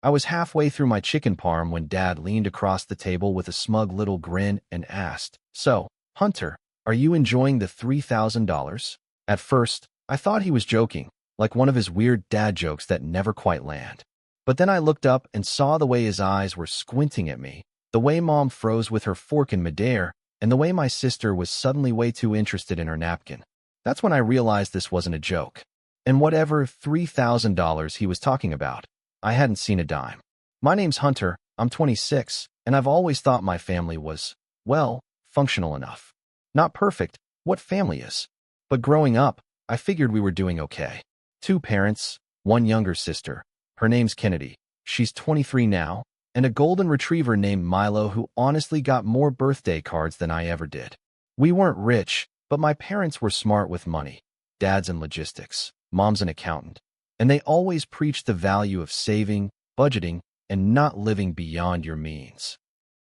I was halfway through my chicken parm when Dad leaned across the table with a smug little grin and asked, "So, Hunter, are you enjoying the $3,000? At first, I thought he was joking, like one of his weird dad jokes that never quite land. But then I looked up and saw the way his eyes were squinting at me, the way Mom froze with her fork in midair, and the way my sister was suddenly way too interested in her napkin. That's when I realized this wasn't a joke. And whatever $3,000 he was talking about, I hadn't seen a dime. My name's Hunter, I'm 26, and I've always thought my family was, well, functional enough. Not perfect, what family is? But growing up, I figured we were doing okay. 2 parents, 1 younger sister. Her name's Kennedy. She's 23 now, and a golden retriever named Milo who honestly got more birthday cards than I ever did. We weren't rich, but my parents were smart with money. Dad's in logistics, Mom's an accountant, and they always preached the value of saving, budgeting, and not living beyond your means.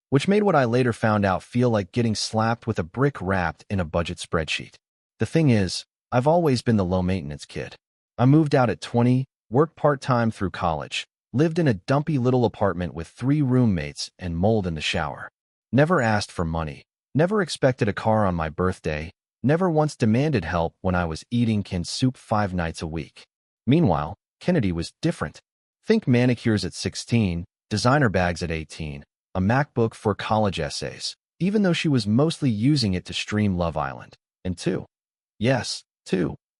Which made what I later found out feel like getting slapped with a brick wrapped in a budget spreadsheet. The thing is, I've always been the low-maintenance kid. I moved out at 20, worked part-time through college, lived in a dumpy little apartment with 3 roommates and mold in the shower. Never asked for money, never expected a car on my birthday, never once demanded help when I was eating canned soup 5 nights a week. Meanwhile, Kennedy was different. Think manicures at 16, designer bags at 18, a MacBook for college essays, even though she was mostly using it to stream Love Island. And 2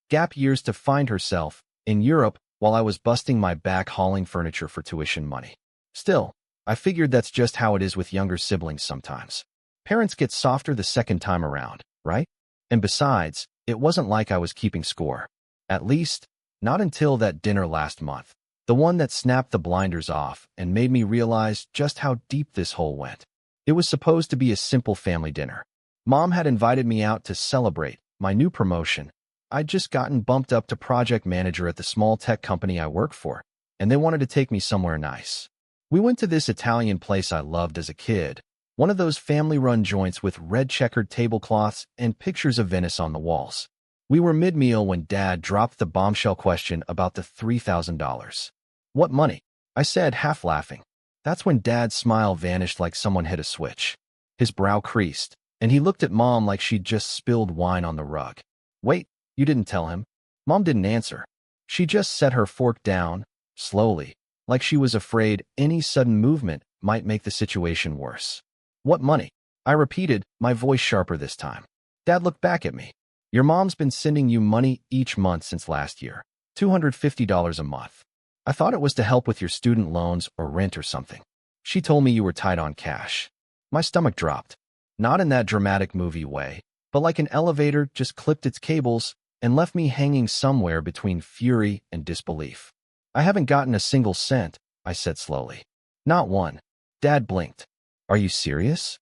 gap years to find herself in Europe while I was busting my back hauling furniture for tuition money. Still, I figured that's just how it is with younger siblings sometimes. Parents get softer the second time around, right? And besides, it wasn't like I was keeping score. At least, not until that dinner last month. The one that snapped the blinders off and made me realize just how deep this hole went. It was supposed to be a simple family dinner. Mom had invited me out to celebrate my new promotion. I'd just gotten bumped up to project manager at the small tech company I work for, and they wanted to take me somewhere nice. We went to this Italian place I loved as a kid, one of those family-run joints with red checkered tablecloths and pictures of Venice on the walls. We were mid-meal when Dad dropped the bombshell question about the $3,000. What money? I said, half laughing. That's when Dad's smile vanished like someone hit a switch. His brow creased, and he looked at Mom like she'd just spilled wine on the rug. Wait, you didn't tell him? Mom didn't answer. She just set her fork down, slowly, like she was afraid any sudden movement might make the situation worse. What money? I repeated, my voice sharper this time. Dad looked back at me. Your mom's been sending you money each month since last year. $250 a month. I thought it was to help with your student loans or rent or something. She told me you were tight on cash. My stomach dropped. Not in that dramatic movie way, but like an elevator just clipped its cables and left me hanging somewhere between fury and disbelief. I haven't gotten a single cent, I said slowly. Not one. Dad blinked. Are you serious?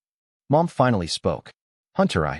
Mom finally spoke. Hunter, I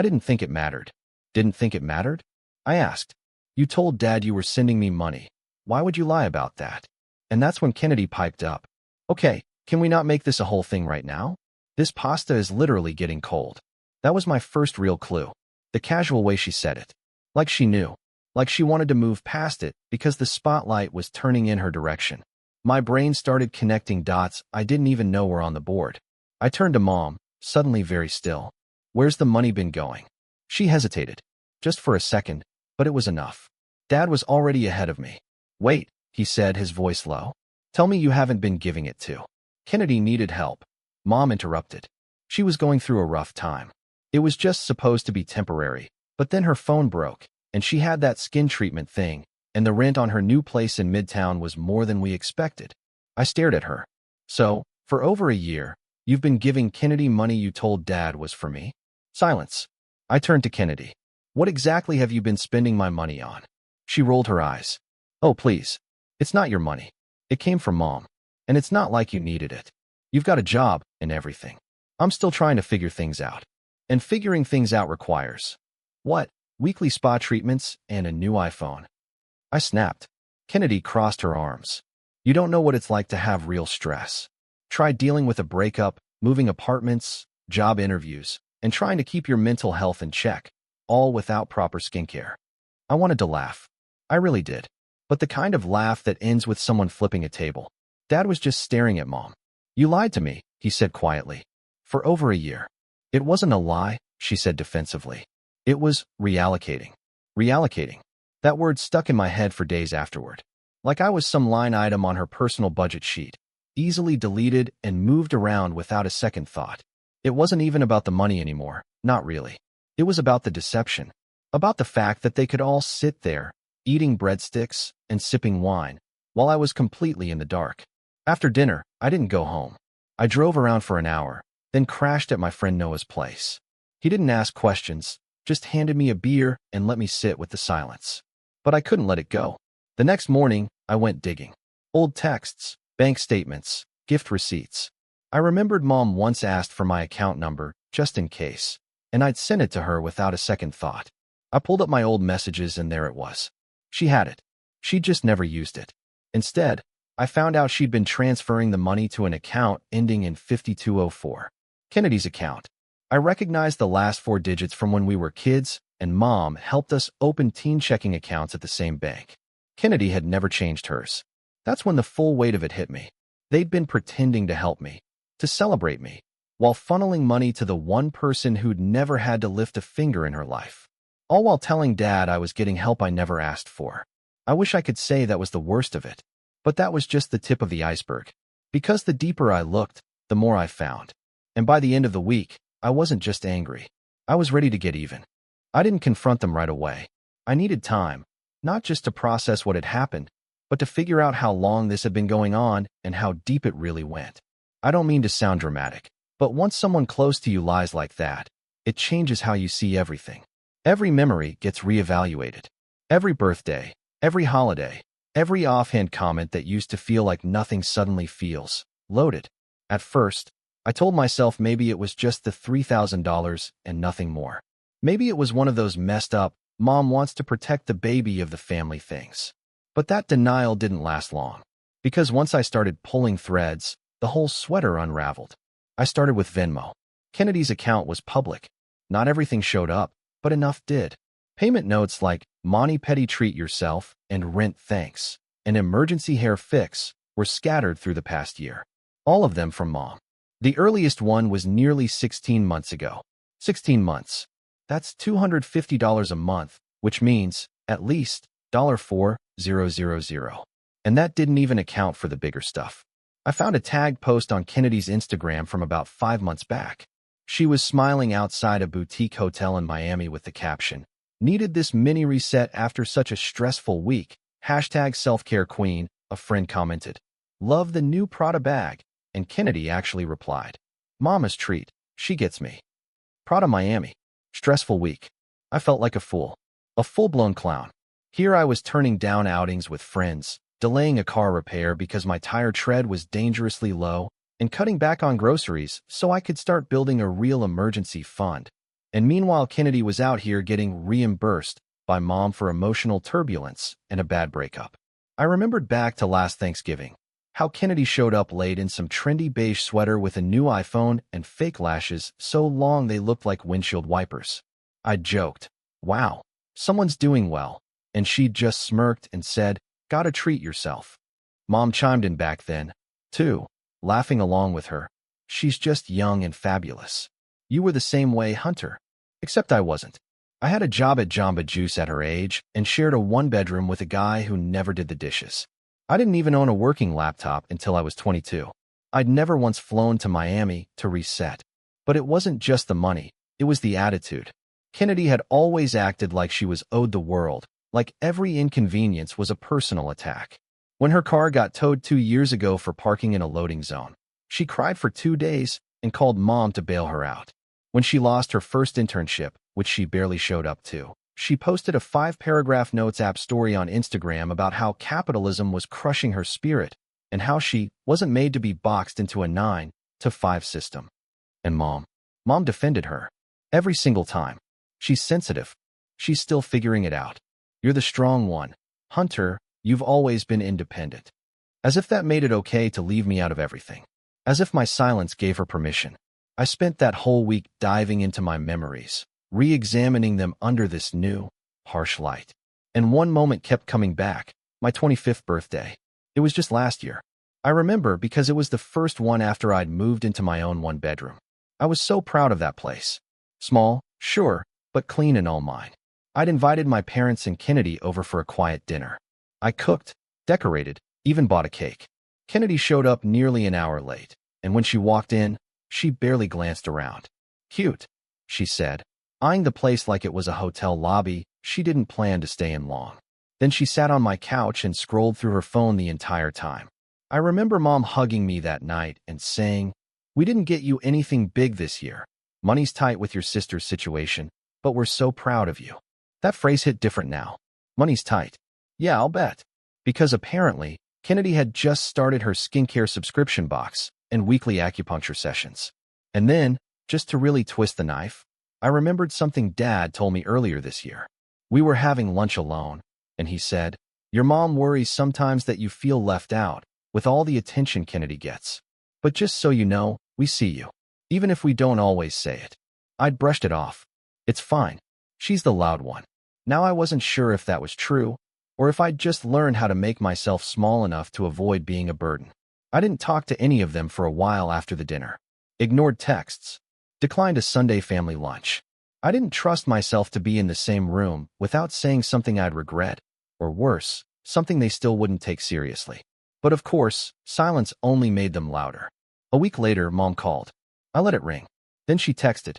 didn't think it mattered. Didn't think it mattered? I asked. You told Dad you were sending me money. Why would you lie about that? And that's when Kennedy piped up. Okay, can we not make this a whole thing right now? This pasta is literally getting cold. That was my first real clue. The casual way she said it. Like she knew. Like she wanted to move past it because the spotlight was turning in her direction. My brain started connecting dots I didn't even know were on the board. I turned to Mom, suddenly very still. Where's the money been going? She hesitated. Just for a second, but it was enough. Dad was already ahead of me. Wait, he said, his voice low. Tell me you haven't been giving it to. Kennedy needed help. Mom interrupted. She was going through a rough time. It was just supposed to be temporary, but then her phone broke, and she had that skin treatment thing, and the rent on her new place in Midtown was more than we expected. I stared at her. So, for over a year, you've been giving Kennedy money you told Dad was for me? Silence. I turned to Kennedy. What exactly have you been spending my money on? She rolled her eyes. Oh, please. It's not your money. It came from Mom. And it's not like you needed it. You've got a job and everything. I'm still trying to figure things out. And figuring things out requires what? Weekly spa treatments and a new iPhone. I snapped. Kennedy crossed her arms. You don't know what it's like to have real stress. Try dealing with a breakup, moving apartments, job interviews, and trying to keep your mental health in check, all without proper skincare. I wanted to laugh. I really did. But the kind of laugh that ends with someone flipping a table. Dad was just staring at Mom. You lied to me, he said quietly. For over a year. It wasn't a lie, she said defensively. It was reallocating. Reallocating. That word stuck in my head for days afterward. Like I was some line item on her personal budget sheet, easily deleted and moved around without a second thought. It wasn't even about the money anymore, not really. It was about the deception. About the fact that they could all sit there, eating breadsticks and sipping wine, while I was completely in the dark. After dinner, I didn't go home. I drove around for an hour, then crashed at my friend Noah's place. He didn't ask questions, just handed me a beer and let me sit with the silence. But I couldn't let it go. The next morning, I went digging. Old texts, bank statements, gift receipts. I remembered Mom once asked for my account number, just in case, and I'd sent it to her without a second thought. I pulled up my old messages and there it was. She had it. She'd just never used it. Instead, I found out she'd been transferring the money to an account ending in 5204. Kennedy's account. I recognized the last 4 digits from when we were kids, and Mom helped us open teen checking accounts at the same bank. Kennedy had never changed hers. That's when the full weight of it hit me. They'd been pretending to help me, to celebrate me, while funneling money to the one person who'd never had to lift a finger in her life. All while telling Dad I was getting help I never asked for. I wish I could say that was the worst of it. But that was just the tip of the iceberg. Because the deeper I looked, the more I found. And by the end of the week, I wasn't just angry. I was ready to get even. I didn't confront them right away. I needed time, not just to process what had happened, but to figure out how long this had been going on and how deep it really went. I don't mean to sound dramatic, but once someone close to you lies like that, it changes how you see everything. Every memory gets reevaluated. Every birthday, every holiday, every offhand comment that used to feel like nothing suddenly feels loaded. At first, I told myself maybe it was just the $3,000 and nothing more. Maybe it was one of those messed up, Mom wants to protect the baby of the family things. But that denial didn't last long. Because once I started pulling threads, the whole sweater unraveled. I started with Venmo. Kennedy's account was public. Not everything showed up, but enough did. Payment notes like Mani Petty Treat Yourself and Rent Thanks, an emergency hair fix, were scattered through the past year. All of them from Mom. The earliest one was nearly 16 months ago. 16 months. That's $250 a month, which means, at least, $4,000. And that didn't even account for the bigger stuff. I found a tagged post on Kennedy's Instagram from about 5 months back. She was smiling outside a boutique hotel in Miami with the caption, "Needed this mini reset after such a stressful week. #selfcare queen," a friend commented. "Love the new Prada bag." And Kennedy actually replied, "Mama's treat. She gets me." Prada Miami. Stressful week. I felt like a fool. A full-blown clown. Here I was turning down outings with friends, delaying a car repair because my tire tread was dangerously low, and cutting back on groceries so I could start building a real emergency fund. And meanwhile, Kennedy was out here getting reimbursed by Mom for emotional turbulence and a bad breakup. I remembered back to last Thanksgiving, how Kennedy showed up late in some trendy beige sweater with a new iPhone and fake lashes so long they looked like windshield wipers. I joked, "Wow, someone's doing well," and she just smirked and said, "Gotta treat yourself." Mom chimed in back then, too, laughing along with her. "She's just young and fabulous. You were the same way, Hunter." Except I wasn't. I had a job at Jamba Juice at her age and shared a one-bedroom with a guy who never did the dishes. I didn't even own a working laptop until I was 22. I'd never once flown to Miami to reset. But it wasn't just the money, it was the attitude. Kennedy had always acted like she was owed the world, like every inconvenience was a personal attack. When her car got towed 2 years ago for parking in a loading zone, she cried for 2 days and called Mom to bail her out. When she lost her first internship, which she barely showed up to, she posted a 5-paragraph notes app story on Instagram about how capitalism was crushing her spirit and how she wasn't made to be boxed into a 9 to 5 system. And Mom defended her. Every single time. She's sensitive. She's still figuring it out. "You're the strong one. Hunter, you've always been independent." As if that made it okay to leave me out of everything. As if my silence gave her permission. I spent that whole week diving into my memories, re-examining them under this new, harsh light. And one moment kept coming back, my 25th birthday. It was just last year. I remember because it was the first one after I'd moved into my own one-bedroom. I was so proud of that place. Small, sure, but clean and all mine. I'd invited my parents and Kennedy over for a quiet dinner. I cooked, decorated, even bought a cake. Kennedy showed up nearly an hour late, and when she walked in, she barely glanced around. "Cute," she said, eyeing the place like it was a hotel lobby. She didn't plan to stay in long. Then she sat on my couch and scrolled through her phone the entire time. I remember Mom hugging me that night and saying, "We didn't get you anything big this year. Money's tight with your sister's situation, but we're so proud of you." That phrase hit different now. Money's tight. Yeah, I'll bet. Because apparently, Kennedy had just started her skincare subscription box and weekly acupuncture sessions. And then, just to really twist the knife, I remembered something Dad told me earlier this year. We were having lunch alone, and he said, "Your mom worries sometimes that you feel left out with all the attention Kennedy gets. But just so you know, we see you. Even if we don't always say it." I'd brushed it off. It's fine. She's the loud one. Now I wasn't sure if that was true, or if I'd just learned how to make myself small enough to avoid being a burden. I didn't talk to any of them for a while after the dinner. Ignored texts. Declined a Sunday family lunch. I didn't trust myself to be in the same room without saying something I'd regret, or worse, something they still wouldn't take seriously. But of course, silence only made them louder. A week later, Mom called. I let it ring. Then she texted,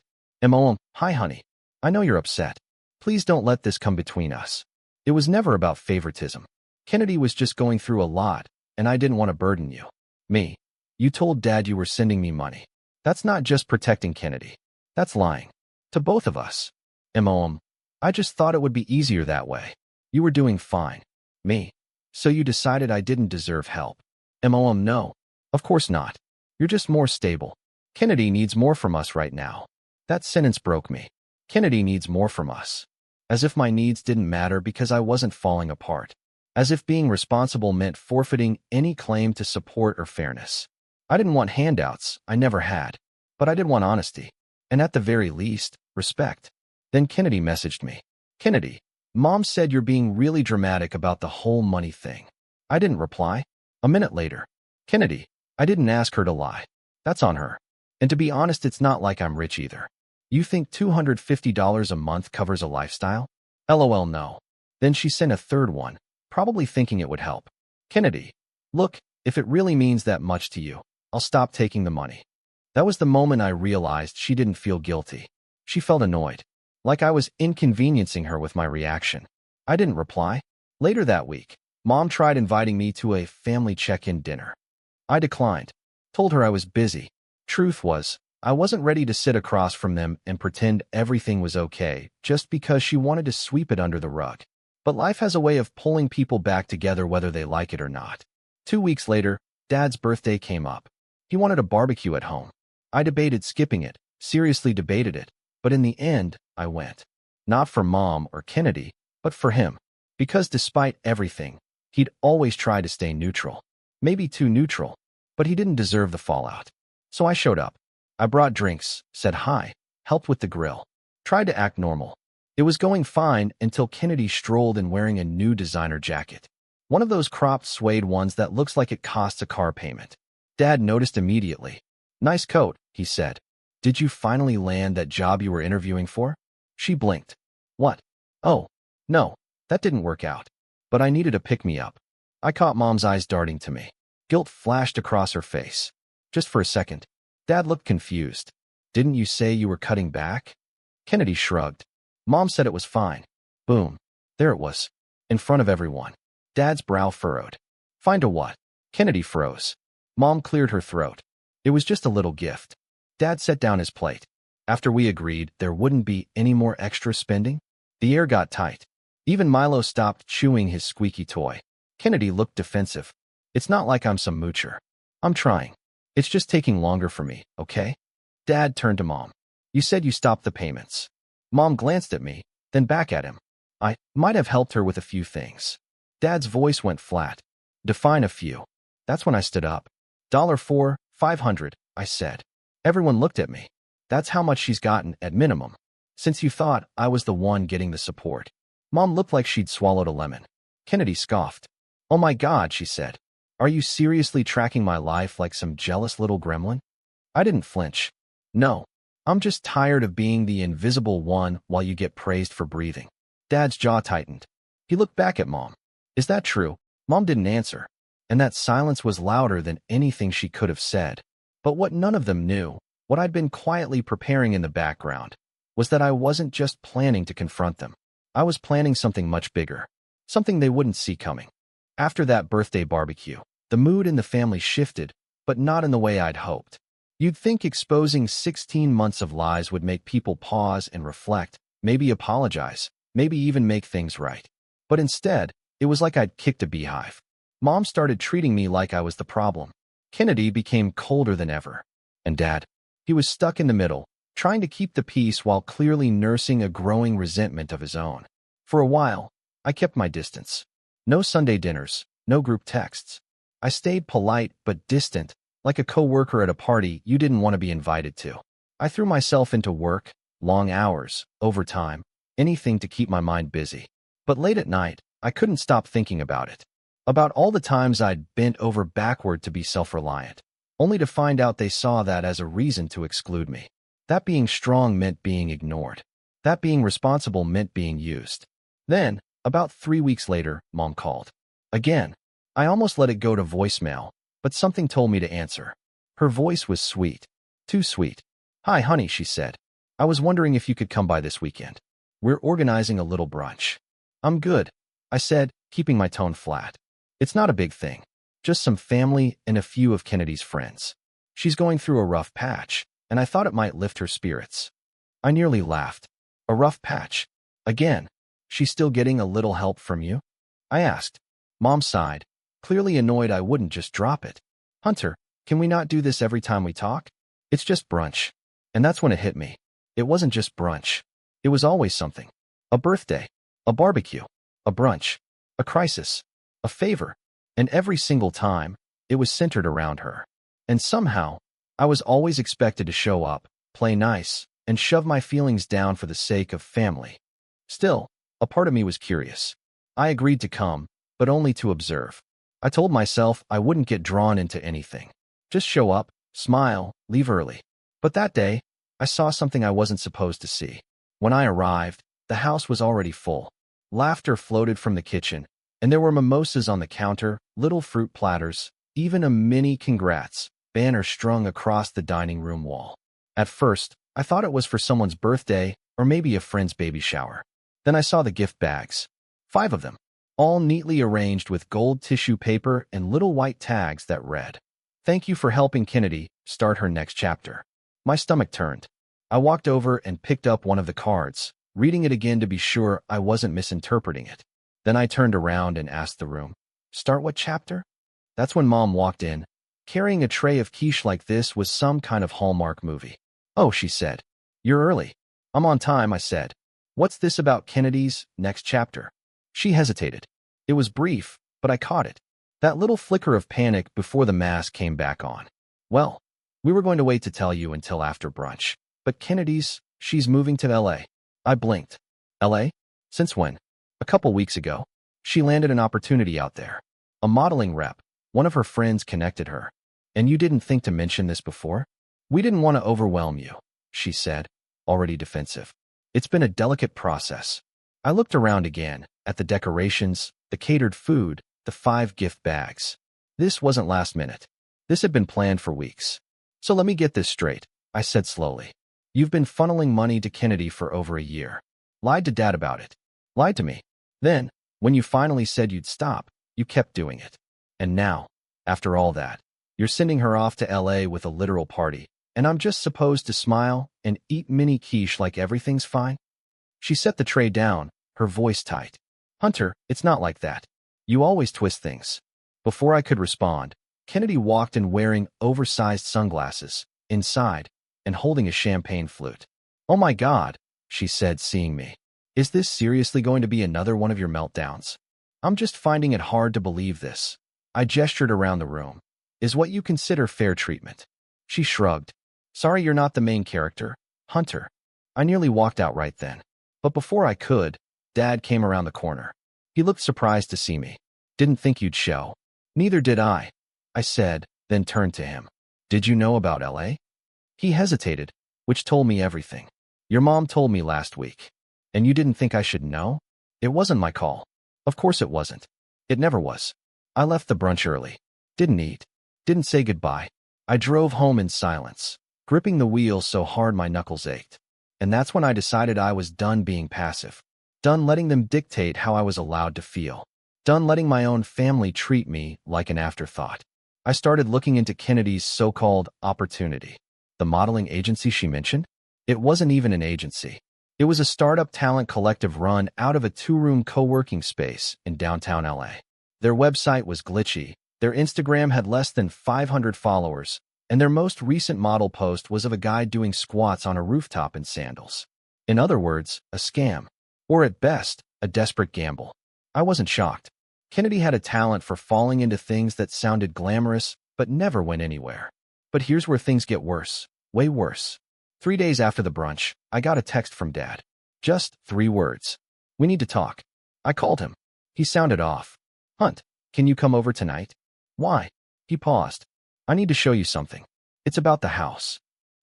"Hi honey. I know you're upset. Please don't let this come between us." It was never about favoritism. Kennedy was just going through a lot, and I didn't want to burden you. Me. You told Dad you were sending me money. That's not just protecting Kennedy. That's lying. To both of us. I just thought it would be easier that way. You were doing fine. Me. So you decided I didn't deserve help. No. Of course not. You're just more stable. Kennedy needs more from us right now. That sentence broke me. Kennedy needs more from us. As if my needs didn't matter because I wasn't falling apart. As if being responsible meant forfeiting any claim to support or fairness. I didn't want handouts, I never had. But I did want honesty. And at the very least, respect. Then Kennedy messaged me. "Kennedy, Mom said you're being really dramatic about the whole money thing." I didn't reply. A minute later. "Kennedy, I didn't ask her to lie. That's on her. And to be honest, it's not like I'm rich either. You think $250 a month covers a lifestyle?" LOL, no. Then she sent a third one, probably thinking it would help. "Kennedy, look, if it really means that much to you, I'll stop taking the money." That was the moment I realized she didn't feel guilty. She felt annoyed. Like I was inconveniencing her with my reaction. I didn't reply. Later that week, Mom tried inviting me to a family check-in dinner. I declined. Told her I was busy. Truth was, I wasn't ready to sit across from them and pretend everything was okay just because she wanted to sweep it under the rug. But life has a way of pulling people back together whether they like it or not. 2 weeks later, Dad's birthday came up. He wanted a barbecue at home. I debated skipping it, seriously debated it, but in the end, I went. Not for Mom or Kennedy, but for him. Because despite everything, he'd always tried to stay neutral. Maybe too neutral, but he didn't deserve the fallout. So I showed up. I brought drinks, said hi, helped with the grill. Tried to act normal. It was going fine until Kennedy strolled in wearing a new designer jacket. One of those cropped suede ones that looks like it costs a car payment. Dad noticed immediately. "Nice coat," he said. "Did you finally land that job you were interviewing for?" She blinked. "What? Oh, no, that didn't work out. But I needed a pick-me-up." I caught Mom's eyes darting to me. Guilt flashed across her face. Just for a second. Dad looked confused. "Didn't you say you were cutting back?" Kennedy shrugged. "Mom said it was fine." Boom. There it was. In front of everyone. Dad's brow furrowed. "Find a what?" Kennedy froze. Mom cleared her throat. "It was just a little gift." Dad set down his plate. After we agreed there wouldn't be any more extra spending, the air got tight. Even Milo stopped chewing his squeaky toy. Kennedy looked defensive. "It's not like I'm some moocher. I'm trying. It's just taking longer for me, okay?" Dad turned to Mom. "You said you stopped the payments." Mom glanced at me, then back at him. I might have helped her with a few things. Dad's voice went flat. "Define a few." That's when I stood up. $4, $500, I said. Everyone looked at me. "That's how much she's gotten, at minimum. Since you thought I was the one getting the support." Mom looked like she'd swallowed a lemon. Kennedy scoffed. "Oh my God," she said. Are you seriously tracking my life like some jealous little gremlin? I didn't flinch. No, I'm just tired of being the invisible one while you get praised for breathing. Dad's jaw tightened. He looked back at Mom. Is that true? Mom didn't answer, and that silence was louder than anything she could have said. But what none of them knew, what I'd been quietly preparing in the background, was that I wasn't just planning to confront them. I was planning something much bigger, something they wouldn't see coming. After that birthday barbecue, the mood in the family shifted, but not in the way I'd hoped. You'd think exposing 16 months of lies would make people pause and reflect, maybe apologize, maybe even make things right. But instead, it was like I'd kicked a beehive. Mom started treating me like I was the problem. Kennedy became colder than ever. And Dad, he was stuck in the middle, trying to keep the peace while clearly nursing a growing resentment of his own. For a while, I kept my distance. No Sunday dinners, no group texts. I stayed polite but distant, like a coworker at a party you didn't want to be invited to. I threw myself into work, long hours, overtime, anything to keep my mind busy. But late at night, I couldn't stop thinking about it. About all the times I'd bent over backward to be self-reliant, only to find out they saw that as a reason to exclude me. That being strong meant being ignored. That being responsible meant being used. Then, about 3 weeks later, Mom called. Again. I almost let it go to voicemail, but something told me to answer. Her voice was sweet. Too sweet. Hi, honey, she said. I was wondering if you could come by this weekend. We're organizing a little brunch. I'm good, I said, keeping my tone flat. It's not a big thing. Just some family and a few of Kennedy's friends. She's going through a rough patch, and I thought it might lift her spirits. I nearly laughed. A rough patch? Again? She's still getting a little help from you? I asked. Mom sighed, clearly annoyed I wouldn't just drop it. Hunter, can we not do this every time we talk? It's just brunch. And that's when it hit me. It wasn't just brunch. It was always something. A birthday, a barbecue, a brunch, a crisis, a favor. And every single time, it was centered around her. And somehow, I was always expected to show up, play nice, and shove my feelings down for the sake of family. Still, a part of me was curious. I agreed to come, but only to observe. I told myself I wouldn't get drawn into anything. Just show up, smile, leave early. But that day, I saw something I wasn't supposed to see. When I arrived, the house was already full. Laughter floated from the kitchen, and there were mimosas on the counter, little fruit platters, even a mini congrats banner strung across the dining room wall. At first, I thought it was for someone's birthday or maybe a friend's baby shower. Then I saw the gift bags. 5 of them, all neatly arranged with gold tissue paper and little white tags that read, "Thank you for helping Kennedy start her next chapter." My stomach turned. I walked over and picked up one of the cards, reading it again to be sure I wasn't misinterpreting it. Then I turned around and asked the room, "Start what chapter?" That's when Mom walked in. Carrying a tray of quiche like this was some kind of Hallmark movie. "Oh," she said. "You're early." "I'm on time," I said. "What's this about Kennedy's next chapter?" She hesitated. It was brief, but I caught it. That little flicker of panic before the mask came back on. "Well, we were going to wait to tell you until after brunch. But she's moving to LA. I blinked. LA? Since when? A couple weeks ago. She landed an opportunity out there. A modeling rep. One of her friends connected her. And you didn't think to mention this before? We didn't want to overwhelm you, she said, already defensive. It's been a delicate process. I looked around again, at the decorations, the catered food, the 5 gift bags. This wasn't last minute. This had been planned for weeks. So let me get this straight, I said slowly. You've been funneling money to Kennedy for over a year. Lied to Dad about it. Lied to me. Then, when you finally said you'd stop, you kept doing it. And now, after all that, you're sending her off to LA with a literal party, and I'm just supposed to smile and eat mini quiche like everything's fine? She set the tray down, her voice tight. Hunter, it's not like that. You always twist things. Before I could respond, Kennedy walked in wearing oversized sunglasses, inside, and holding a champagne flute. Oh my God, she said, seeing me. Is this seriously going to be another one of your meltdowns? I'm just finding it hard to believe this. I gestured around the room. Is what you consider fair treatment? She shrugged. Sorry you're not the main character, Hunter. I nearly walked out right then. But before I could, Dad came around the corner. He looked surprised to see me. Didn't think you'd show. Neither did I said, then turned to him. Did you know about LA? He hesitated, which told me everything. Your mom told me last week. And you didn't think I should know? It wasn't my call. Of course it wasn't. It never was. I left the brunch early. Didn't eat. Didn't say goodbye. I drove home in silence, gripping the wheel so hard my knuckles ached. And that's when I decided I was done being passive. Done letting them dictate how I was allowed to feel. Done letting my own family treat me like an afterthought. I started looking into Kennedy's so-called opportunity. The modeling agency she mentioned? It wasn't even an agency. It was a startup talent collective run out of a two-room co-working space in downtown LA. Their website was glitchy, their Instagram had less than 500 followers, and their most recent model post was of a guy doing squats on a rooftop in sandals. In other words, a scam. Or at best, a desperate gamble. I wasn't shocked. Kennedy had a talent for falling into things that sounded glamorous but never went anywhere. But here's where things get worse. Way worse. 3 days after the brunch, I got a text from Dad. Just 3 words. We need to talk. I called him. He sounded off. Hunt, can you come over tonight? Why? He paused. I need to show you something. It's about the house.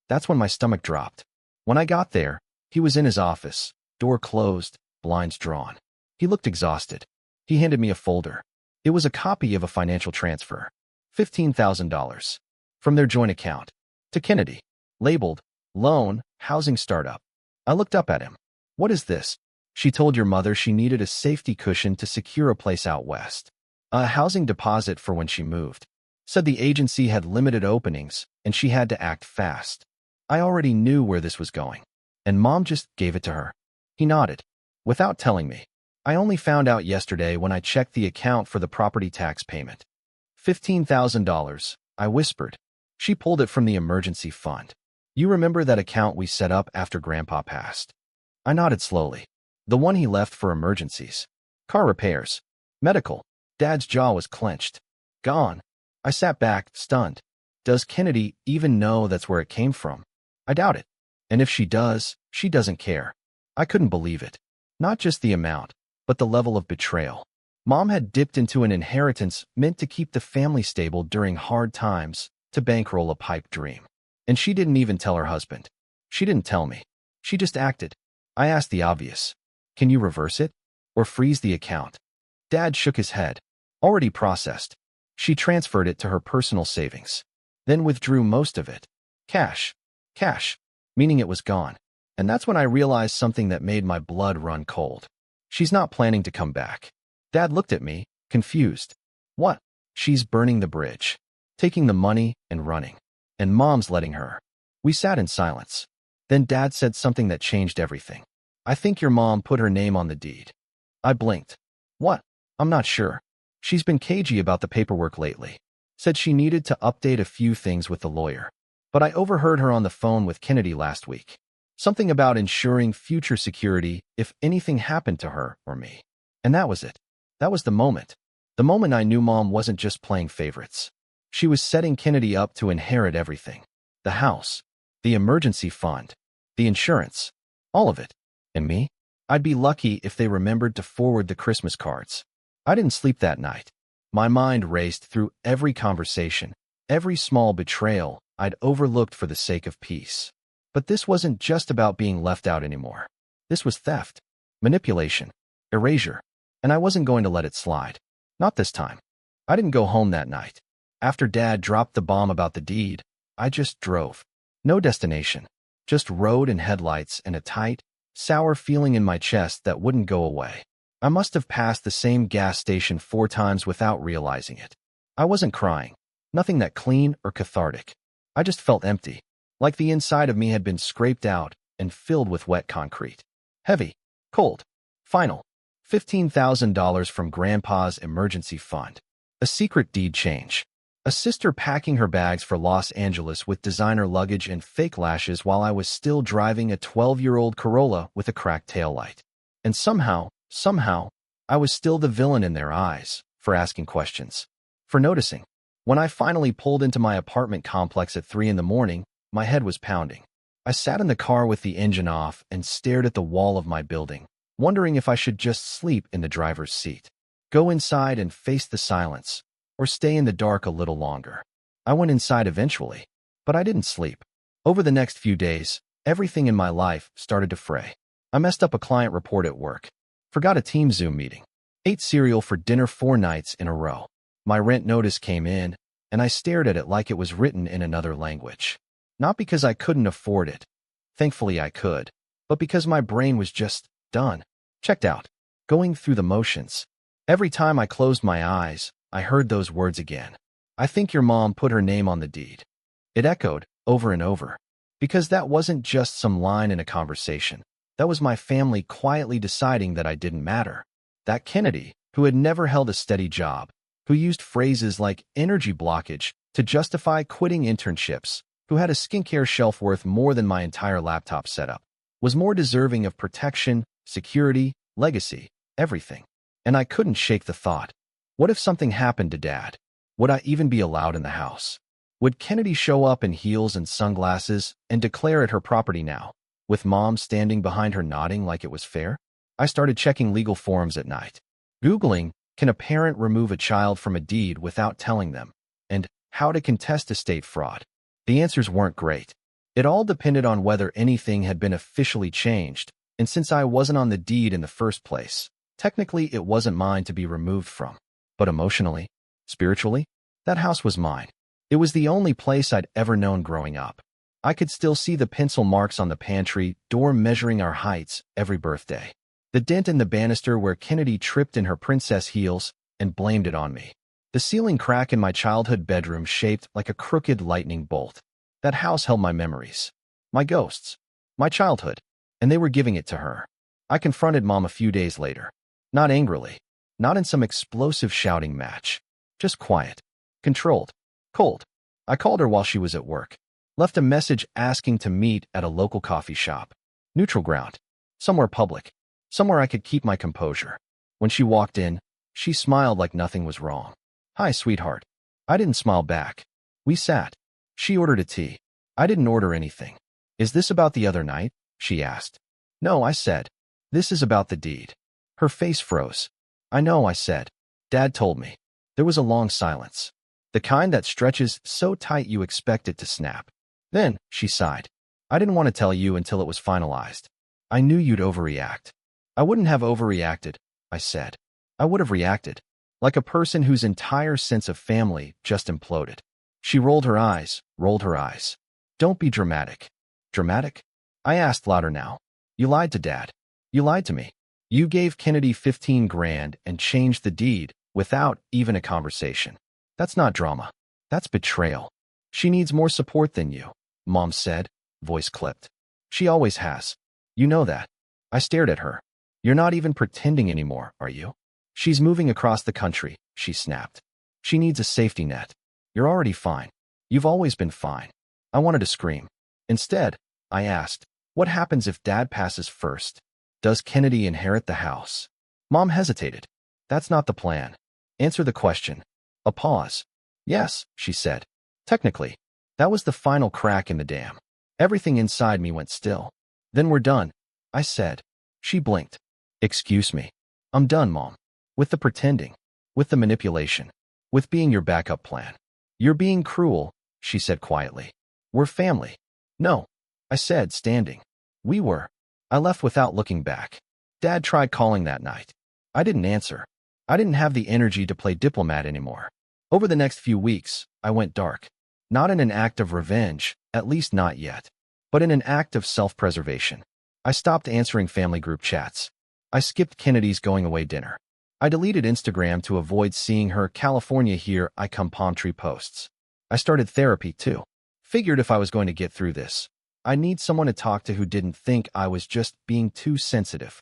That's when my stomach dropped. When I got there, he was in his office, door closed, blinds drawn. He looked exhausted. He handed me a folder. It was a copy of a financial transfer. $15,000. From their joint account. To Kennedy. Labeled, Loan, Housing Startup. I looked up at him. What is this? She told your mother she needed a safety cushion to secure a place out west. A housing deposit for when she moved. Said the agency had limited openings, and she had to act fast. I already knew where this was going. And Mom just gave it to her. He nodded. Without telling me. I only found out yesterday when I checked the account for the property tax payment. $15,000, I whispered. She pulled it from the emergency fund. You remember that account we set up after Grandpa passed? I nodded slowly. The one he left for emergencies. Car repairs. Medical. Dad's jaw was clenched. Gone. I sat back, stunned. Does Kennedy even know that's where it came from? I doubt it. And if she does, she doesn't care. I couldn't believe it. Not just the amount, but the level of betrayal. Mom had dipped into an inheritance meant to keep the family stable during hard times to bankroll a pipe dream. And she didn't even tell her husband. She didn't tell me. She just acted. I asked the obvious. Can you reverse it? Or freeze the account? Dad shook his head. Already processed. She transferred it to her personal savings. Then withdrew most of it. Cash. Cash. Meaning it was gone. And that's when I realized something that made my blood run cold. She's not planning to come back. Dad looked at me, confused. What? She's burning the bridge. Taking the money and running. And Mom's letting her. We sat in silence. Then Dad said something that changed everything. I think your mom put her name on the deed. I blinked. What? I'm not sure. She's been cagey about the paperwork lately. Said she needed to update a few things with the lawyer. But I overheard her on the phone with Kennedy last week. Something about ensuring future security if anything happened to her or me. And that was it. That was the moment. The moment I knew Mom wasn't just playing favorites. She was setting Kennedy up to inherit everything. The house. The emergency fund. The insurance. All of it. And me? I'd be lucky if they remembered to forward the Christmas cards. I didn't sleep that night. My mind raced through every conversation, every small betrayal I'd overlooked for the sake of peace. But this wasn't just about being left out anymore. This was theft, manipulation, erasure, and I wasn't going to let it slide. Not this time. I didn't go home that night. After Dad dropped the bomb about the deed, I just drove. No destination. Just road and headlights and a tight, sour feeling in my chest that wouldn't go away. I must have passed the same gas station 4 times without realizing it. I wasn't crying. Nothing that clean or cathartic. I just felt empty. Like the inside of me had been scraped out and filled with wet concrete. Heavy. Cold. Final. $15,000 from Grandpa's emergency fund. A secret deed change. A sister packing her bags for Los Angeles with designer luggage and fake lashes while I was still driving a 12-year-old Corolla with a cracked taillight. And somehow, I was still the villain in their eyes, for asking questions. For noticing. When I finally pulled into my apartment complex at 3 in the morning, my head was pounding. I sat in the car with the engine off and stared at the wall of my building, wondering if I should just sleep in the driver's seat. Go inside and face the silence, or stay in the dark a little longer. I went inside eventually, but I didn't sleep. Over the next few days, everything in my life started to fray. I messed up a client report at work, forgot a team Zoom meeting, ate cereal for dinner 4 nights in a row. My rent notice came in, and I stared at it like it was written in another language. Not because I couldn't afford it. Thankfully I could. But because my brain was just done. Checked out. Going through the motions. Every time I closed my eyes, I heard those words again. I think your mom put her name on the deed. It echoed over and over. Because that wasn't just some line in a conversation. That was my family quietly deciding that I didn't matter. That Kennedy, who had never held a steady job, who used phrases like energy blockage to justify quitting internships, who had a skincare shelf worth more than my entire laptop setup, was more deserving of protection, security, legacy, everything. And I couldn't shake the thought. What if something happened to Dad? Would I even be allowed in the house? Would Kennedy show up in heels and sunglasses and declare it her property now, with Mom standing behind her nodding like it was fair? I started checking legal forums at night. Googling, can a parent remove a child from a deed without telling them? And how to contest estate fraud. The answers weren't great. It all depended on whether anything had been officially changed, and since I wasn't on the deed in the first place, technically it wasn't mine to be removed from. But emotionally, spiritually, that house was mine. It was the only place I'd ever known growing up. I could still see the pencil marks on the pantry door measuring our heights every birthday. The dent in the banister where Kennedy tripped in her princess heels and blamed it on me. The ceiling crack in my childhood bedroom shaped like a crooked lightning bolt. That house held my memories, my ghosts, my childhood, and they were giving it to her. I confronted Mom a few days later. Not angrily, not in some explosive shouting match. Just quiet, controlled, cold. I called her while she was at work. Left a message asking to meet at a local coffee shop. Neutral ground. Somewhere public. Somewhere I could keep my composure. When she walked in, she smiled like nothing was wrong. Hi, sweetheart. I didn't smile back. We sat. She ordered a tea. I didn't order anything. Is this about the other night? She asked. No, I said. This is about the deed. Her face froze. I know, I said. Dad told me. There was a long silence. The kind that stretches so tight you expect it to snap. Then, she sighed. I didn't want to tell you until it was finalized. I knew you'd overreact. I wouldn't have overreacted, I said. I would have reacted. Like a person whose entire sense of family just imploded. She rolled her eyes, rolled her eyes. Don't be dramatic. Dramatic? I asked louder now. You lied to Dad. You lied to me. You gave Kennedy 15 grand and changed the deed without even a conversation. That's not drama. That's betrayal. She needs more support than you, Mom said, voice clipped. She always has. You know that. I stared at her. You're not even pretending anymore, are you? She's moving across the country, she snapped. She needs a safety net. You're already fine. You've always been fine. I wanted to scream. Instead, I asked, what happens if Dad passes first? Does Kennedy inherit the house? Mom hesitated. That's not the plan. Answer the question. A pause. Yes, she said. Technically, that was the final crack in the dam. Everything inside me went still. Then we're done, I said. She blinked. Excuse me. I'm done, Mom. With the pretending. With the manipulation. With being your backup plan. You're being cruel, she said quietly. We're family. No, I said, standing. We were. I left without looking back. Dad tried calling that night. I didn't answer. I didn't have the energy to play diplomat anymore. Over the next few weeks, I went dark. Not in an act of revenge, at least not yet, but in an act of self-preservation. I stopped answering family group chats. I skipped Kennedy's going-away dinner. I deleted Instagram to avoid seeing her California here I come palm tree posts. I started therapy too. Figured if I was going to get through this, I need someone to talk to who didn't think I was just being too sensitive.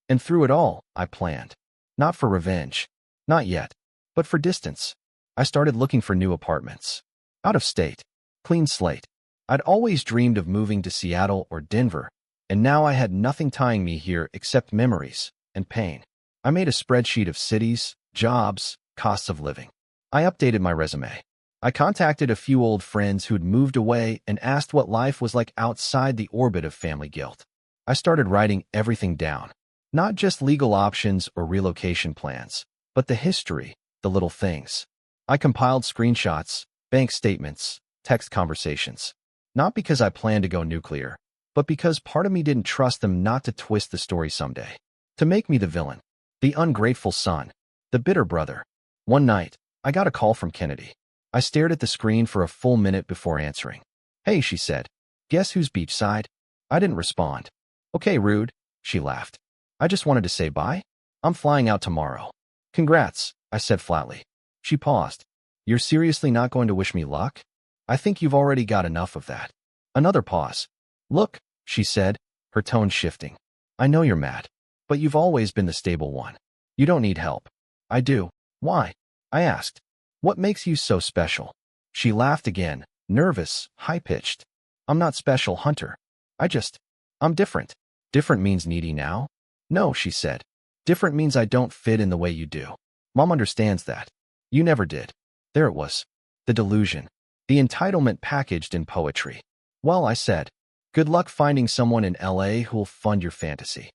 And through it all, I planned. Not for revenge. Not yet. But for distance. I started looking for new apartments. Out of state. Clean slate. I'd always dreamed of moving to Seattle or Denver, and now I had nothing tying me here except memories and pain. I made a spreadsheet of cities, jobs, costs of living. I updated my resume. I contacted a few old friends who'd moved away and asked what life was like outside the orbit of family guilt. I started writing everything down. Not just legal options or relocation plans, but the history, the little things. I compiled screenshots, bank statements, text conversations. Not because I planned to go nuclear, but because part of me didn't trust them not to twist the story someday. To make me the villain, the ungrateful son, the bitter brother. One night, I got a call from Kennedy. I stared at the screen for a full minute before answering. "Hey," she said. "Guess who's beachside?" I didn't respond. "Okay, rude," she laughed. "I just wanted to say bye. I'm flying out tomorrow." "Congrats," I said flatly. She paused. "You're seriously not going to wish me luck? I think you've already got enough of that." Another pause. "Look," she said, her tone shifting. "I know you're mad, but you've always been the stable one. You don't need help." "I do." "Why?" I asked. "What makes you so special?" She laughed again, nervous, high-pitched. "I'm not special, Hunter. I'm different." "Different means needy now?" "No," she said. "Different means I don't fit in the way you do. Mom understands that. You never did." There it was. The delusion. The entitlement packaged in poetry. "Well," I said, "good luck finding someone in LA who'll fund your fantasy."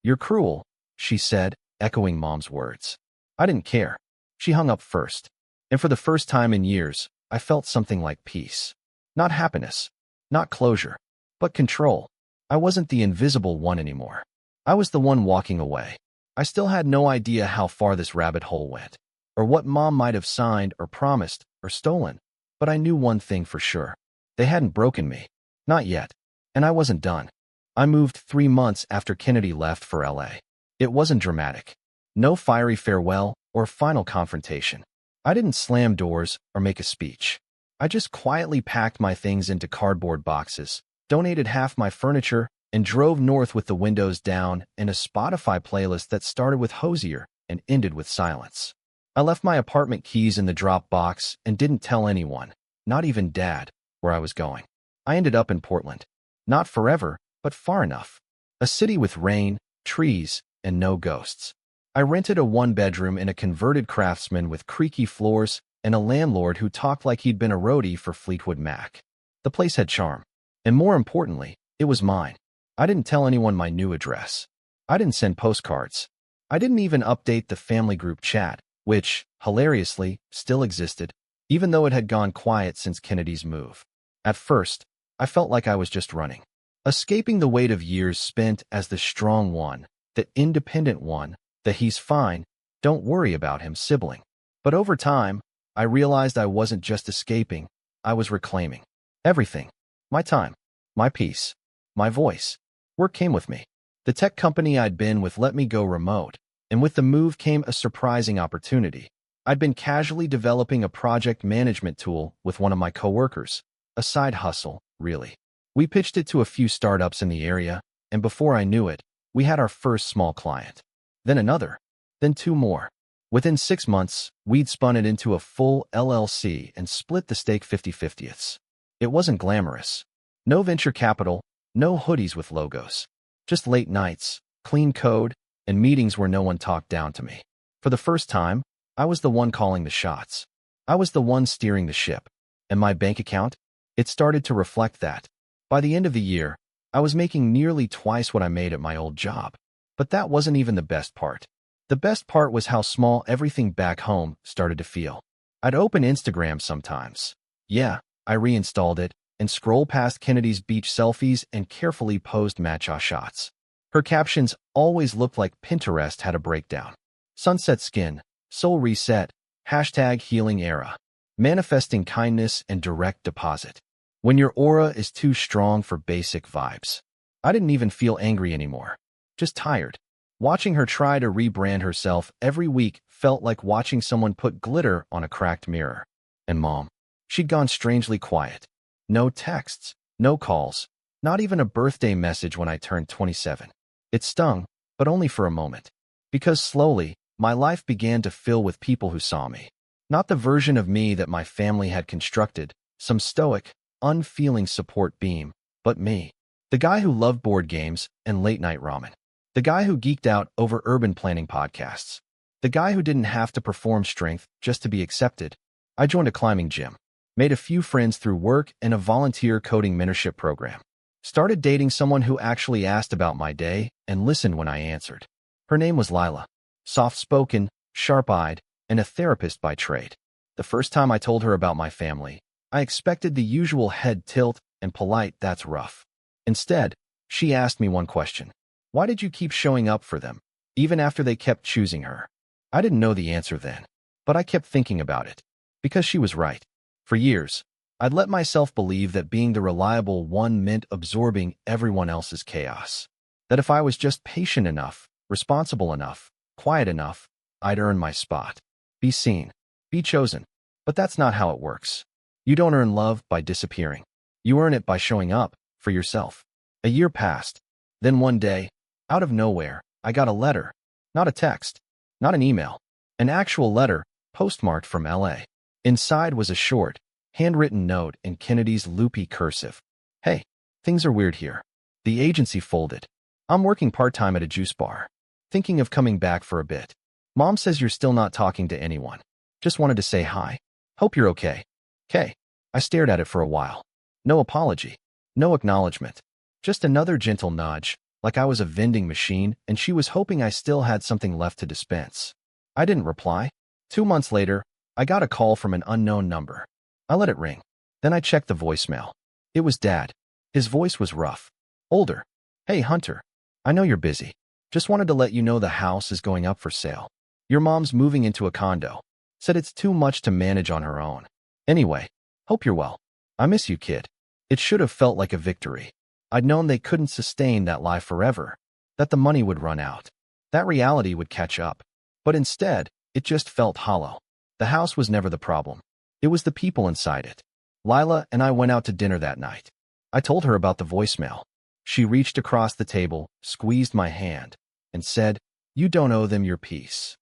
"You're cruel," she said, echoing Mom's words. I didn't care. She hung up first. And for the first time in years, I felt something like peace. Not happiness. Not closure. But control. I wasn't the invisible one anymore. I was the one walking away. I still had no idea how far this rabbit hole went, or what Mom might have signed or promised or stolen. But I knew one thing for sure. They hadn't broken me. Not yet. And I wasn't done. I moved 3 months after Kennedy left for LA. It wasn't dramatic. No fiery farewell or final confrontation. I didn't slam doors or make a speech. I just quietly packed my things into cardboard boxes, donated half my furniture, and drove north with the windows down and a Spotify playlist that started with Hosier and ended with silence. I left my apartment keys in the drop box and didn't tell anyone, not even Dad, where I was going. I ended up in Portland. Not forever, but far enough. A city with rain, trees, and no ghosts. I rented a 1-bedroom in a converted Craftsman with creaky floors and a landlord who talked like he'd been a roadie for Fleetwood Mac. The place had charm. And more importantly, it was mine. I didn't tell anyone my new address. I didn't send postcards. I didn't even update the family group chat, which, hilariously, still existed, even though it had gone quiet since Kennedy's move. At first, I felt like I was just running, escaping the weight of years spent as the strong one, the independent one, the "he's fine, don't worry about him" sibling. But over time, I realized I wasn't just escaping, I was reclaiming. Everything. My time. My peace. My voice. Work came with me. The tech company I'd been with let me go remote, and with the move came a surprising opportunity. I'd been casually developing a project management tool with one of my coworkers. A side hustle, really. We pitched it to a few startups in the area, and before I knew it, we had our first small client. Then another. Then 2 more. Within 6 months, we'd spun it into a full LLC and split the stake 50/50ths. It wasn't glamorous. No venture capital, no hoodies with logos. Just late nights, clean code, and meetings where no one talked down to me. For the first time, I was the one calling the shots. I was the one steering the ship. And my bank account? It started to reflect that. By the end of the year, I was making nearly twice what I made at my old job. But that wasn't even the best part. The best part was how small everything back home started to feel. I'd open Instagram sometimes. Yeah, I reinstalled it and scroll past Kennedy's beach selfies and carefully posed matcha shots. Her captions always looked like Pinterest had a breakdown. Sunset skin, soul reset, #healing era, manifesting kindness and direct deposit. When your aura is too strong for basic vibes. I didn't even feel angry anymore. Just tired. Watching her try to rebrand herself every week felt like watching someone put glitter on a cracked mirror. And Mom, she'd gone strangely quiet. No texts, no calls, not even a birthday message when I turned 27. It stung, but only for a moment. Because slowly, my life began to fill with people who saw me. Not the version of me that my family had constructed, some stoic, unfeeling support beam, but me. The guy who loved board games and late-night ramen. The guy who geeked out over urban planning podcasts. The guy who didn't have to perform strength just to be accepted. I joined a climbing gym. Made a few friends through work and a volunteer coding mentorship program. Started dating someone who actually asked about my day and listened when I answered. Her name was Lila. Soft-spoken, sharp-eyed, and a therapist by trade. The first time I told her about my family, I expected the usual head tilt and polite "that's rough." Instead, she asked me one question. Why did you keep showing up for them, even after they kept choosing her? I didn't know the answer then, but I kept thinking about it. Because she was right. For years, I'd let myself believe that being the reliable one meant absorbing everyone else's chaos. That if I was just patient enough, responsible enough, quiet enough, I'd earn my spot. Be seen. Be chosen. But that's not how it works. You don't earn love by disappearing. You earn it by showing up for yourself. A year passed. Then one day, out of nowhere, I got a letter. Not a text. Not an email. An actual letter, postmarked from LA. Inside was a short, handwritten note in Kennedy's loopy cursive. Hey, things are weird here. The agency folded. I'm working part-time at a juice bar. Thinking of coming back for a bit. Mom says you're still not talking to anyone. Just wanted to say hi. Hope you're okay. K. I stared at it for a while. No apology. No acknowledgement. Just another gentle nudge, like I was a vending machine and she was hoping I still had something left to dispense. I didn't reply. 2 months later, I got a call from an unknown number. I let it ring. Then I checked the voicemail. It was Dad. His voice was rough. Older. Hey, Hunter. I know you're busy. Just wanted to let you know the house is going up for sale. Your mom's moving into a condo. Said it's too much to manage on her own. Anyway, hope you're well. I miss you, kid. It should have felt like a victory. I'd known they couldn't sustain that lie forever, that the money would run out, that reality would catch up. But instead, it just felt hollow. The house was never the problem. It was the people inside it. Lila and I went out to dinner that night. I told her about the voicemail. She reached across the table, squeezed my hand, and said, "You don't owe them your peace."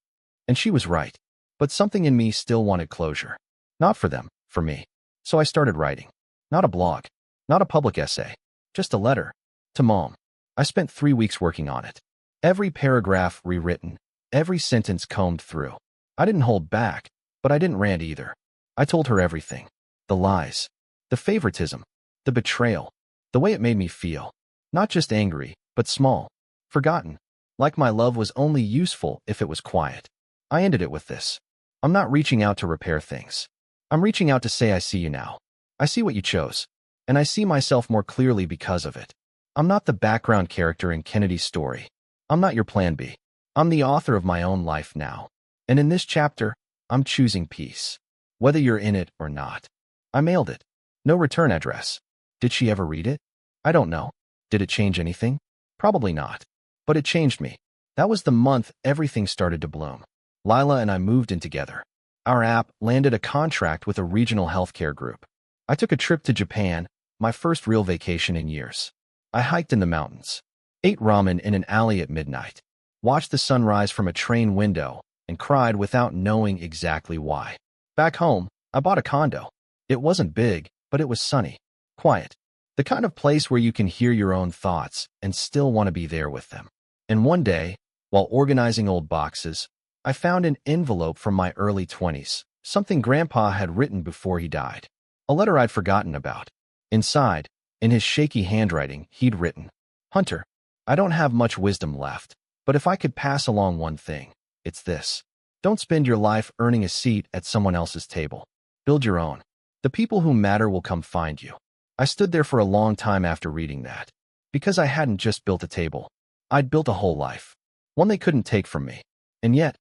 And she was right. But something in me still wanted closure. Not for them, for me. So I started writing. Not a blog. Not a public essay. Just a letter. To Mom. I spent 3 weeks working on it. Every paragraph rewritten. Every sentence combed through. I didn't hold back, but I didn't rant either. I told her everything. The lies. The favoritism. The betrayal. The way it made me feel. Not just angry, but small. Forgotten. Like my love was only useful if it was quiet. I ended it with this. I'm not reaching out to repair things. I'm reaching out to say I see you now. I see what you chose. And I see myself more clearly because of it. I'm not the background character in Kennedy's story. I'm not your plan B. I'm the author of my own life now. And in this chapter, I'm choosing peace. Whether you're in it or not. I mailed it. No return address. Did she ever read it? I don't know. Did it change anything? Probably not. But it changed me. That was the month everything started to bloom. Lila and I moved in together. Our app landed a contract with a regional healthcare group. I took a trip to Japan, my first real vacation in years. I hiked in the mountains, ate ramen in an alley at midnight, watched the sunrise from a train window, and cried without knowing exactly why. Back home, I bought a condo. It wasn't big, but it was sunny, quiet. The kind of place where you can hear your own thoughts and still want to be there with them. And one day, while organizing old boxes, I found an envelope from my early 20s, something Grandpa had written before he died. A letter I'd forgotten about. Inside, in his shaky handwriting, he'd written, "Hunter, I don't have much wisdom left, but if I could pass along one thing, it's this. Don't spend your life earning a seat at someone else's table. Build your own. The people who matter will come find you." I stood there for a long time after reading that. Because I hadn't just built a table. I'd built a whole life. One they couldn't take from me. And yet,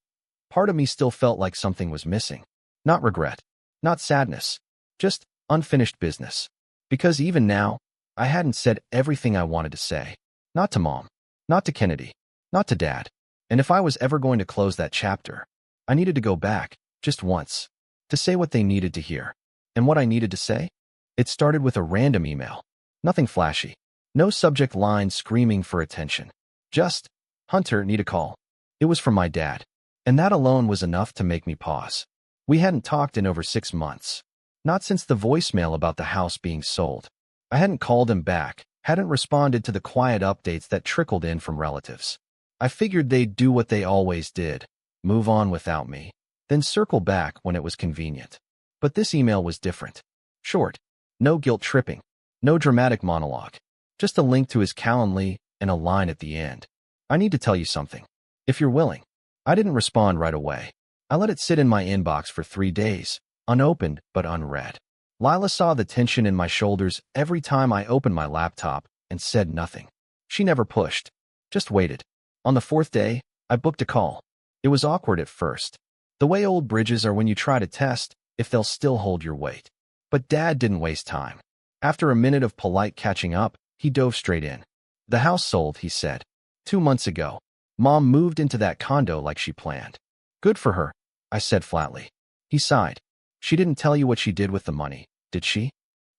part of me still felt like something was missing. Not regret. Not sadness. Just unfinished business. Because even now, I hadn't said everything I wanted to say. Not to Mom. Not to Kennedy. Not to Dad. And if I was ever going to close that chapter, I needed to go back, just once, to say what they needed to hear. And what I needed to say? It started with a random email. Nothing flashy. No subject line screaming for attention. Just, "Hunter, need a call." It was from my dad. And that alone was enough to make me pause. We hadn't talked in over 6 months. Not since the voicemail about the house being sold. I hadn't called him back, hadn't responded to the quiet updates that trickled in from relatives. I figured they'd do what they always did, move on without me, then circle back when it was convenient. But this email was different. Short. No guilt-tripping. No dramatic monologue. Just a link to his Calendly and a line at the end. "I need to tell you something. If you're willing." I didn't respond right away. I let it sit in my inbox for 3 days, unopened but unread. Lila saw the tension in my shoulders every time I opened my laptop and said nothing. She never pushed, just waited. On the fourth day, I booked a call. It was awkward at first. The way old bridges are when you try to test if they'll still hold your weight. But Dad didn't waste time. After a minute of polite catching up, he dove straight in. The house sold, he said. 2 months ago. Mom moved into that condo like she planned. Good for her, I said flatly. He sighed. She didn't tell you what she did with the money, did she?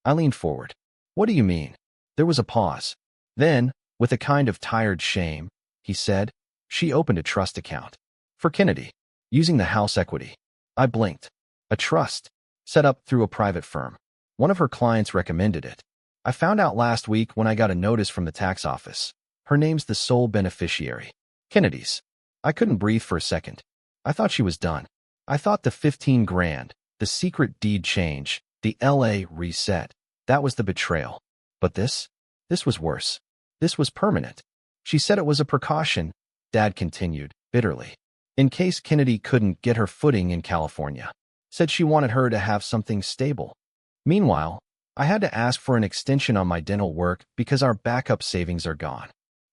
I leaned forward. What do you mean? There was a pause. Then, with a kind of tired shame, he said, she opened a trust account. For Kennedy, using the house equity. I blinked. A trust, set up through a private firm. One of her clients recommended it. I found out last week when I got a notice from the tax office. Her name's the sole beneficiary. Kennedy's. I couldn't breathe for a second. I thought she was done. I thought the 15 grand, the secret deed change, the LA reset, that was the betrayal. But this was worse. This was permanent. She said it was a precaution, Dad continued, bitterly. In case Kennedy couldn't get her footing in California. Said she wanted her to have something stable. Meanwhile, I had to ask for an extension on my dental work because our backup savings are gone.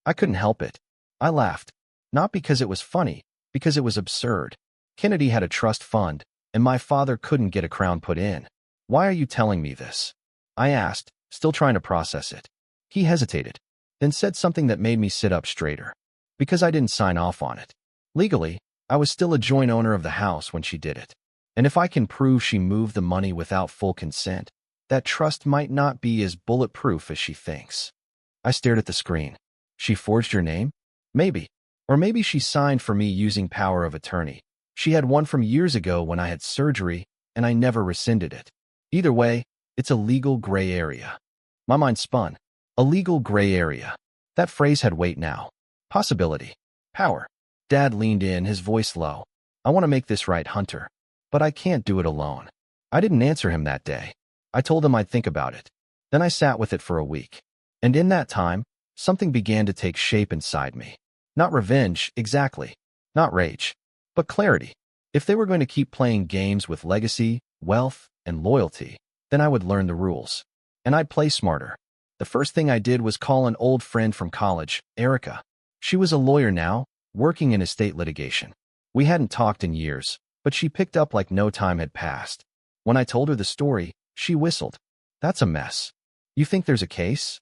I couldn't help it. I laughed. Not because it was funny, because it was absurd. Kennedy had a trust fund, and my father couldn't get a crown put in. Why are you telling me this? I asked, still trying to process it. He hesitated, then said something that made me sit up straighter. Because I didn't sign off on it. Legally, I was still a joint owner of the house when she did it. And if I can prove she moved the money without full consent, that trust might not be as bulletproof as she thinks. I stared at the screen. She forged your name? Maybe. Or maybe she signed for me using power of attorney. She had one from years ago when I had surgery, and I never rescinded it. Either way, it's a legal gray area. My mind spun. A legal gray area. That phrase had weight now. Possibility. Power. Dad leaned in, his voice low. I want to make this right, Hunter. But I can't do it alone. I didn't answer him that day. I told him I'd think about it. Then I sat with it for a week. And in that time, something began to take shape inside me. Not revenge, exactly. Not rage. But clarity. If they were going to keep playing games with legacy, wealth, and loyalty, then I would learn the rules. And I'd play smarter. The first thing I did was call an old friend from college, Erica. She was a lawyer now, working in estate litigation. We hadn't talked in years, but she picked up like no time had passed. When I told her the story, she whistled. That's a mess. You think there's a case?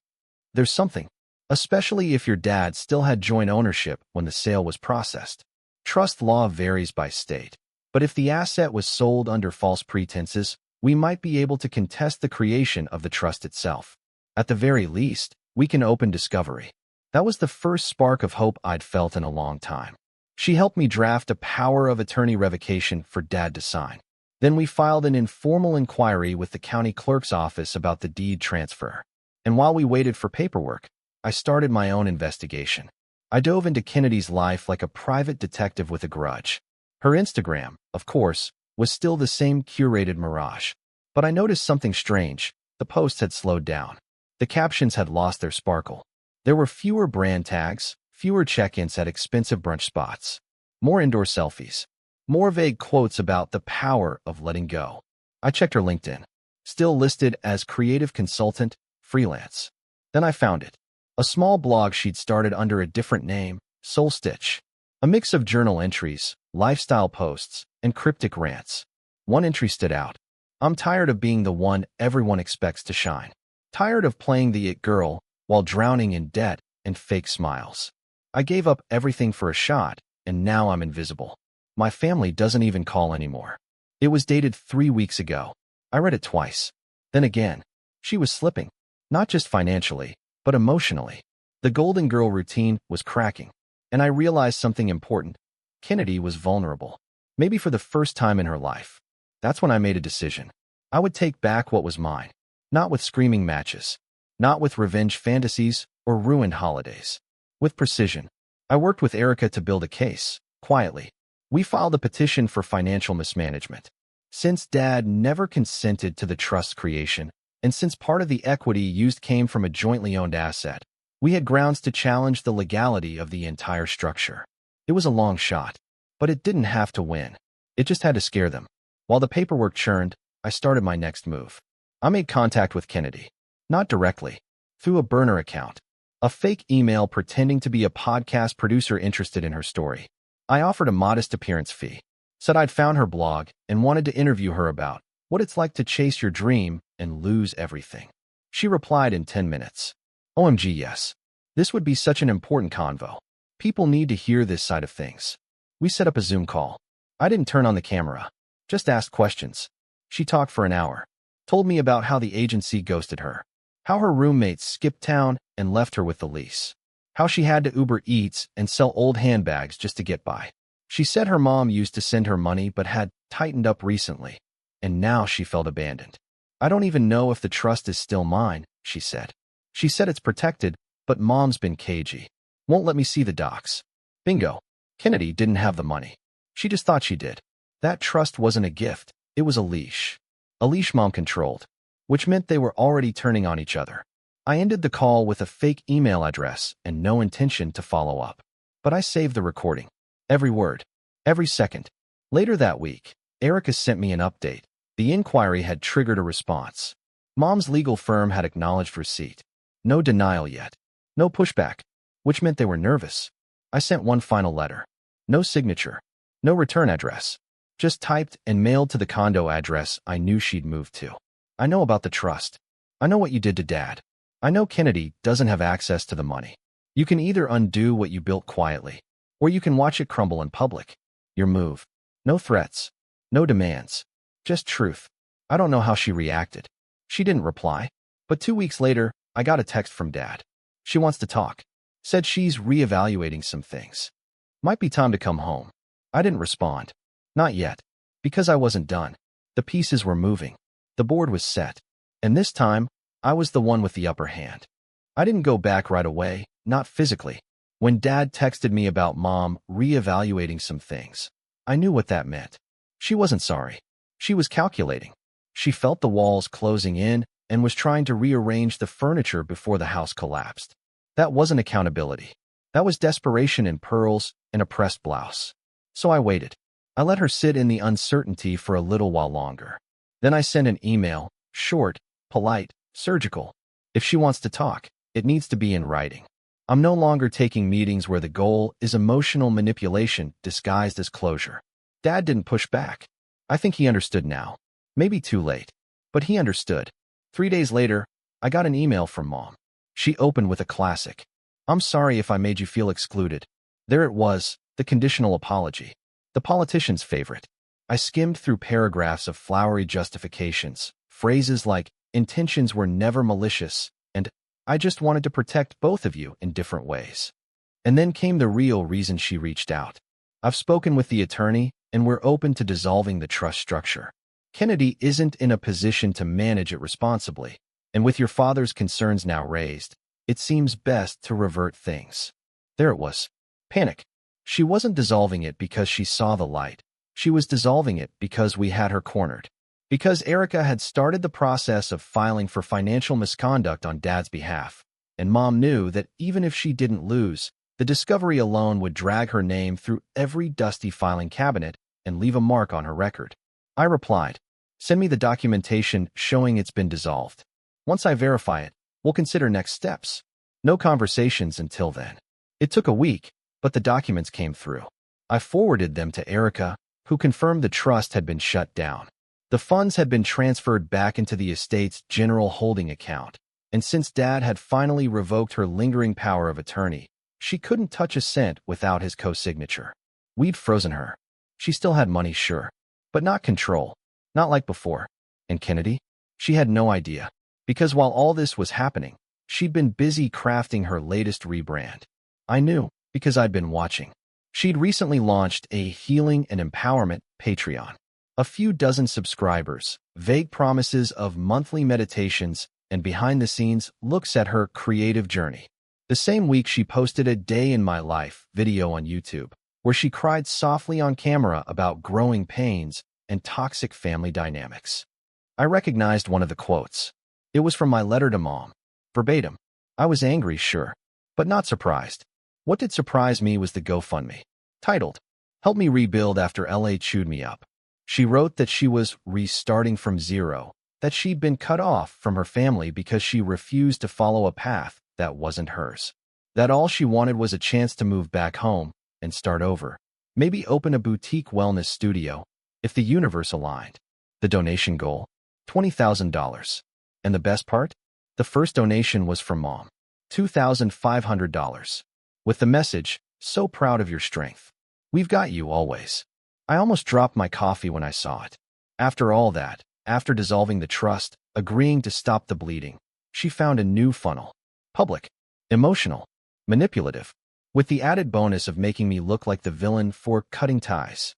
There's something. Especially if your dad still had joint ownership when the sale was processed. Trust law varies by state. But if the asset was sold under false pretenses, we might be able to contest the creation of the trust itself. At the very least, we can open discovery. That was the first spark of hope I'd felt in a long time. She helped me draft a power of attorney revocation for Dad to sign. Then we filed an informal inquiry with the county clerk's office about the deed transfer. And while we waited for paperwork, I started my own investigation. I dove into Kennedy's life like a private detective with a grudge. Her Instagram, of course, was still the same curated mirage. But I noticed something strange. The posts had slowed down. The captions had lost their sparkle. There were fewer brand tags, fewer check-ins at expensive brunch spots, more indoor selfies, more vague quotes about the power of letting go. I checked her LinkedIn, still listed as creative consultant, freelance. Then I found it. A small blog she'd started under a different name, Soul Stitch. A mix of journal entries, lifestyle posts, and cryptic rants. One entry stood out. I'm tired of being the one everyone expects to shine. Tired of playing the it girl while drowning in debt and fake smiles. I gave up everything for a shot, and now I'm invisible. My family doesn't even call anymore. It was dated 3 weeks ago. I read it twice. Then again. She was slipping. Not just financially, but emotionally. The Golden Girl routine was cracking. And I realized something important. Kennedy was vulnerable. Maybe for the first time in her life. That's when I made a decision. I would take back what was mine. Not with screaming matches. Not with revenge fantasies or ruined holidays. With precision. I worked with Erica to build a case, quietly. We filed a petition for financial mismanagement. Since Dad never consented to the trust creation, and since part of the equity used came from a jointly owned asset, we had grounds to challenge the legality of the entire structure. It was a long shot, but it didn't have to win. It just had to scare them. While the paperwork churned, I started my next move. I made contact with Kennedy. Not directly. Through a burner account. A fake email pretending to be a podcast producer interested in her story. I offered a modest appearance fee. Said I'd found her blog and wanted to interview her about what it's like to chase your dream and lose everything. She replied in 10 minutes. OMG, yes. This would be such an important convo. People need to hear this side of things. We set up a Zoom call. I didn't turn on the camera. Just asked questions. She talked for an hour. Told me about how the agency ghosted her. How her roommates skipped town and left her with the lease. How she had to Uber Eats and sell old handbags just to get by. She said her mom used to send her money but had tightened up recently, and now she felt abandoned. I don't even know if the trust is still mine, she said. She said it's protected, but mom's been cagey. Won't let me see the docs. Bingo. Kennedy didn't have the money. She just thought she did. That trust wasn't a gift, it was a leash. A leash mom controlled, which meant they were already turning on each other. I ended the call with a fake email address and no intention to follow up. But I saved the recording. Every word. Every second. Later that week, Erica sent me an update. The inquiry had triggered a response. Mom's legal firm had acknowledged receipt. No denial yet. No pushback, which meant they were nervous. I sent one final letter. No signature. No return address. Just typed and mailed to the condo address I knew she'd moved to. I know about the trust. I know what you did to Dad. I know Kennedy doesn't have access to the money. You can either undo what you built quietly, or you can watch it crumble in public. Your move. No threats. No demands. Just truth. I don't know how she reacted. She didn't reply. But 2 weeks later, I got a text from Dad. She wants to talk. Said she's reevaluating some things. Might be time to come home. I didn't respond. Not yet. Because I wasn't done. The pieces were moving. The board was set. And this time, I was the one with the upper hand. I didn't go back right away, not physically. When Dad texted me about Mom reevaluating some things, I knew what that meant. She wasn't sorry. She was calculating. She felt the walls closing in and was trying to rearrange the furniture before the house collapsed. That wasn't accountability. That was desperation in pearls and a pressed blouse. So I waited. I let her sit in the uncertainty for a little while longer. Then I sent an email, short, polite, surgical. If she wants to talk, it needs to be in writing. I'm no longer taking meetings where the goal is emotional manipulation disguised as closure. Dad didn't push back. I think he understood now. Maybe too late. But he understood. 3 days later, I got an email from Mom. She opened with a classic. I'm sorry if I made you feel excluded. There it was, the conditional apology. The politician's favorite. I skimmed through paragraphs of flowery justifications, phrases like, intentions were never malicious, and I just wanted to protect both of you in different ways. And then came the real reason she reached out. I've spoken with the attorney, and we're open to dissolving the trust structure. Kennedy isn't in a position to manage it responsibly, and with your father's concerns now raised, it seems best to revert things. There it was. Panic. She wasn't dissolving it because she saw the light. She was dissolving it because we had her cornered. Because Erica had started the process of filing for financial misconduct on Dad's behalf, and Mom knew that even if she didn't lose, the discovery alone would drag her name through every dusty filing cabinet and leave a mark on her record. I replied, send me the documentation showing it's been dissolved. Once I verify it, we'll consider next steps. No conversations until then. It took a week, but the documents came through. I forwarded them to Erica, who confirmed the trust had been shut down. The funds had been transferred back into the estate's general holding account, and since Dad had finally revoked her lingering power of attorney, she couldn't touch a cent without his co-signature. We'd frozen her. She still had money, sure, but not control. Not like before. And Kennedy? She had no idea. Because while all this was happening, she'd been busy crafting her latest rebrand. I knew, because I'd been watching. She'd recently launched a healing and empowerment Patreon. A few dozen subscribers, vague promises of monthly meditations, and behind-the-scenes looks at her creative journey. The same week she posted a day in my life video on YouTube, where she cried softly on camera about growing pains and toxic family dynamics. I recognized one of the quotes. It was from my letter to Mom. Verbatim. I was angry, sure, but not surprised. What did surprise me was the GoFundMe, titled, Help Me Rebuild After LA Chewed Me Up. She wrote that she was restarting from zero, that she'd been cut off from her family because she refused to follow a path that wasn't hers. That all she wanted was a chance to move back home and start over. Maybe open a boutique wellness studio, if the universe aligned. The donation goal? $20,000. And the best part? The first donation was from Mom. $2,500. With the message, "So proud of your strength. We've got you always." I almost dropped my coffee when I saw it. After all that, after dissolving the trust, agreeing to stop the bleeding, she found a new funnel. Public, emotional, manipulative, with the added bonus of making me look like the villain for cutting ties.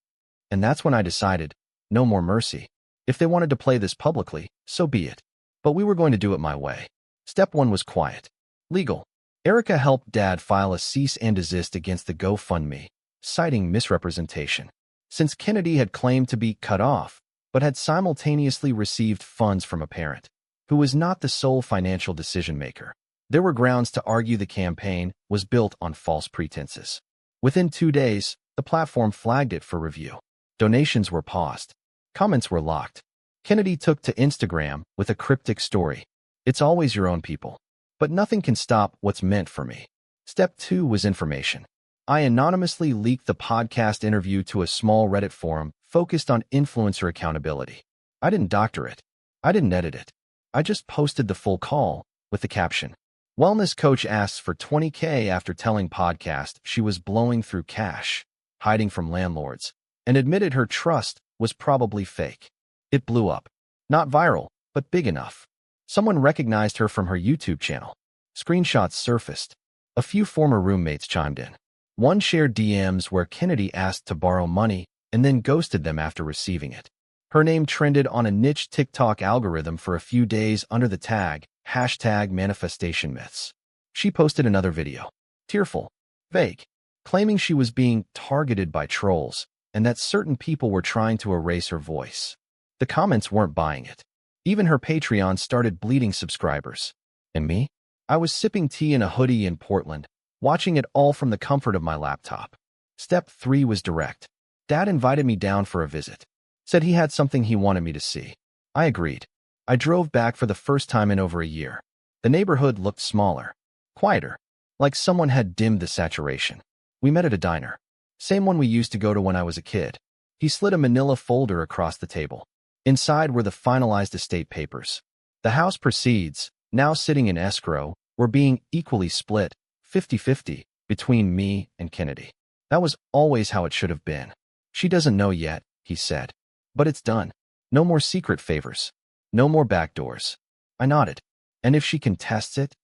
And that's when I decided, no more mercy. If they wanted to play this publicly, so be it. But we were going to do it my way. Step 1 was quiet. Legal. Erica helped Dad file a cease and desist against the GoFundMe, citing misrepresentation. Since Kennedy had claimed to be cut off, but had simultaneously received funds from a parent, who was not the sole financial decision-maker, there were grounds to argue the campaign was built on false pretenses. Within 2 days, the platform flagged it for review. Donations were paused. Comments were locked. Kennedy took to Instagram with a cryptic story. "It's always your own people. But nothing can stop what's meant for me." Step 2 was information. I anonymously leaked the podcast interview to a small Reddit forum focused on influencer accountability. I didn't doctor it. I didn't edit it. I just posted the full call with the caption, "Wellness coach asks for $20K after telling podcast she was blowing through cash, hiding from landlords, and admitted her trust was probably fake." It blew up. Not viral, but big enough. Someone recognized her from her YouTube channel. Screenshots surfaced. A few former roommates chimed in. One shared DMs where Kennedy asked to borrow money and then ghosted them after receiving it. Her name trended on a niche TikTok algorithm for a few days under the tag, #manifestation_myths. She posted another video. Tearful, vague, claiming she was being targeted by trolls and that certain people were trying to erase her voice. The comments weren't buying it. Even her Patreon started bleeding subscribers. And me? I was sipping tea in a hoodie in Portland, watching it all from the comfort of my laptop. Step 3 was direct. Dad invited me down for a visit. Said he had something he wanted me to see. I agreed. I drove back for the first time in over a year. The neighborhood looked smaller, quieter, like someone had dimmed the saturation. We met at a diner. Same one we used to go to when I was a kid. He slid a manila folder across the table. Inside were the finalized estate papers. The house proceeds, now sitting in escrow, were being equally split, 50-50, between me and Kennedy. That was always how it should have been. "She doesn't know yet," he said. "But it's done. No more secret favors. No more backdoors." I nodded. "And if she contests it?"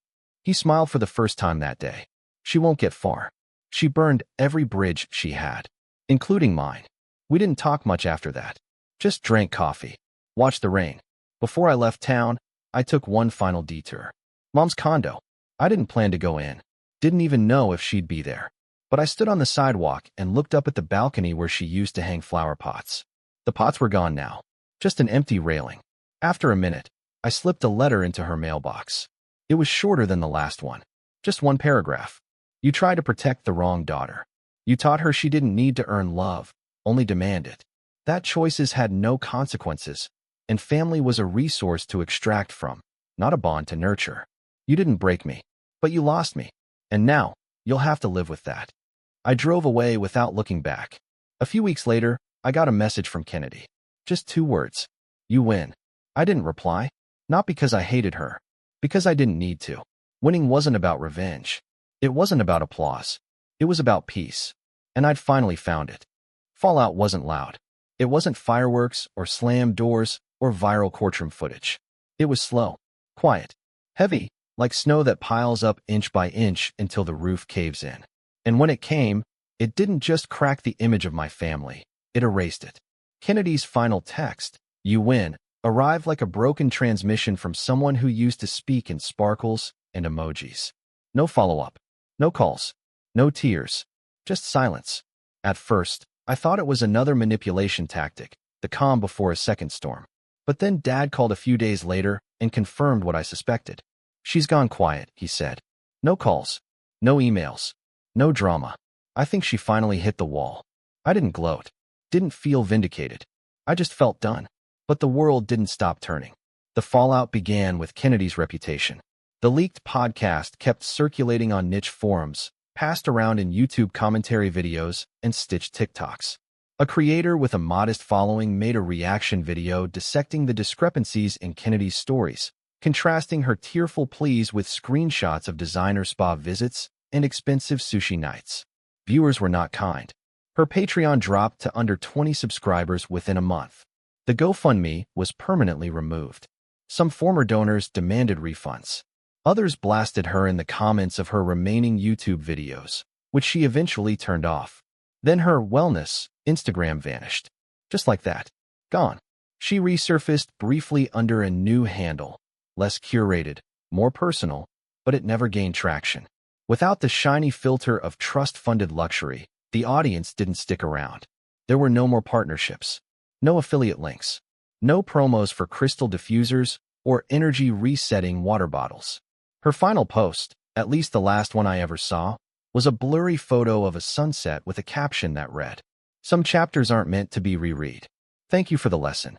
He smiled for the first time that day. "She won't get far. She burned every bridge she had, including mine." We didn't talk much after that. Just drank coffee, watched the rain. Before I left town, I took one final detour. Mom's condo. I didn't plan to go in. Didn't even know if she'd be there. But I stood on the sidewalk and looked up at the balcony where she used to hang flower pots. The pots were gone now. Just an empty railing. After a minute, I slipped a letter into her mailbox. It was shorter than the last one. Just one paragraph. "You tried to protect the wrong daughter. You taught her she didn't need to earn love, only demand it. That choices had no consequences, and family was a resource to extract from, not a bond to nurture. You didn't break me, but you lost me, and now you'll have to live with that." I drove away without looking back. A few weeks later, I got a message from Kennedy. Just 2 words. "You win." I didn't reply, not because I hated her, because I didn't need to. Winning wasn't about revenge. It wasn't about applause. It was about peace, and I'd finally found it. Fallout wasn't loud. It wasn't fireworks or slammed doors or viral courtroom footage. It was slow, quiet, heavy, like snow that piles up inch by inch until the roof caves in. And when it came, it didn't just crack the image of my family, it erased it. Kennedy's final text, "You win," arrived like a broken transmission from someone who used to speak in sparkles and emojis. No follow-up, no calls, no tears, just silence. At first, I thought it was another manipulation tactic, the calm before a second storm. But then Dad called a few days later and confirmed what I suspected. "She's gone quiet," he said. "No calls, no emails, no drama. I think she finally hit the wall." I didn't gloat, didn't feel vindicated. I just felt done. But the world didn't stop turning. The fallout began with Kennedy's reputation. The leaked podcast kept circulating on niche forums, passed around in YouTube commentary videos, and stitched TikToks. A creator with a modest following made a reaction video dissecting the discrepancies in Kennedy's stories, contrasting her tearful pleas with screenshots of designer spa visits and expensive sushi nights. Viewers were not kind. Her Patreon dropped to under 20 subscribers within a month. The GoFundMe was permanently removed. Some former donors demanded refunds. Others blasted her in the comments of her remaining YouTube videos, which she eventually turned off. Then her wellness Instagram vanished. Just like that. Gone. She resurfaced briefly under a new handle, less curated, more personal, but it never gained traction. Without the shiny filter of trust-funded luxury, the audience didn't stick around. There were no more partnerships, no affiliate links, no promos for crystal diffusers or energy resetting water bottles. Her final post, at least the last one I ever saw, was a blurry photo of a sunset with a caption that read, "Some chapters aren't meant to be reread. Thank you for the lesson."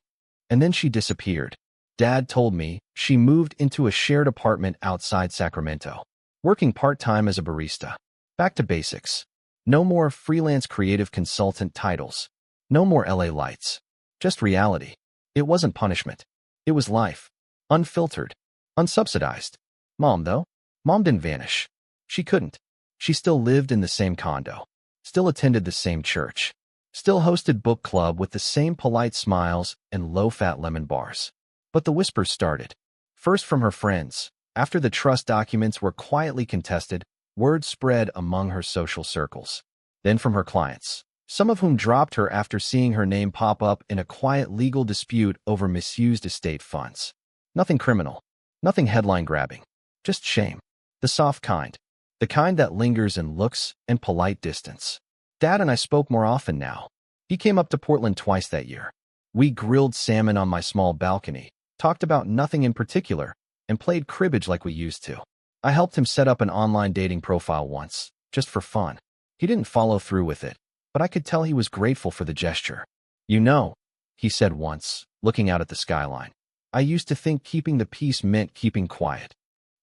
And then she disappeared. Dad told me she moved into a shared apartment outside Sacramento, working part-time as a barista. Back to basics. No more freelance creative consultant titles. No more LA lights. Just reality. It wasn't punishment. It was life. Unfiltered. Unsubsidized. Mom, though? Mom didn't vanish. She couldn't. She still lived in the same condo. Still attended the same church. Still hosted book club with the same polite smiles and low-fat lemon bars. But the whispers started. First from her friends. After the trust documents were quietly contested, word spread among her social circles. Then from her clients, some of whom dropped her after seeing her name pop up in a quiet legal dispute over misused estate funds. Nothing criminal. Nothing headline-grabbing. Just shame. The soft kind. The kind that lingers in looks and polite distance. Dad and I spoke more often now. He came up to Portland twice that year. We grilled salmon on my small balcony, talked about nothing in particular, and played cribbage like we used to. I helped him set up an online dating profile once, just for fun. He didn't follow through with it, but I could tell he was grateful for the gesture. "You know," he said once, looking out at the skyline, "I used to think keeping the peace meant keeping quiet."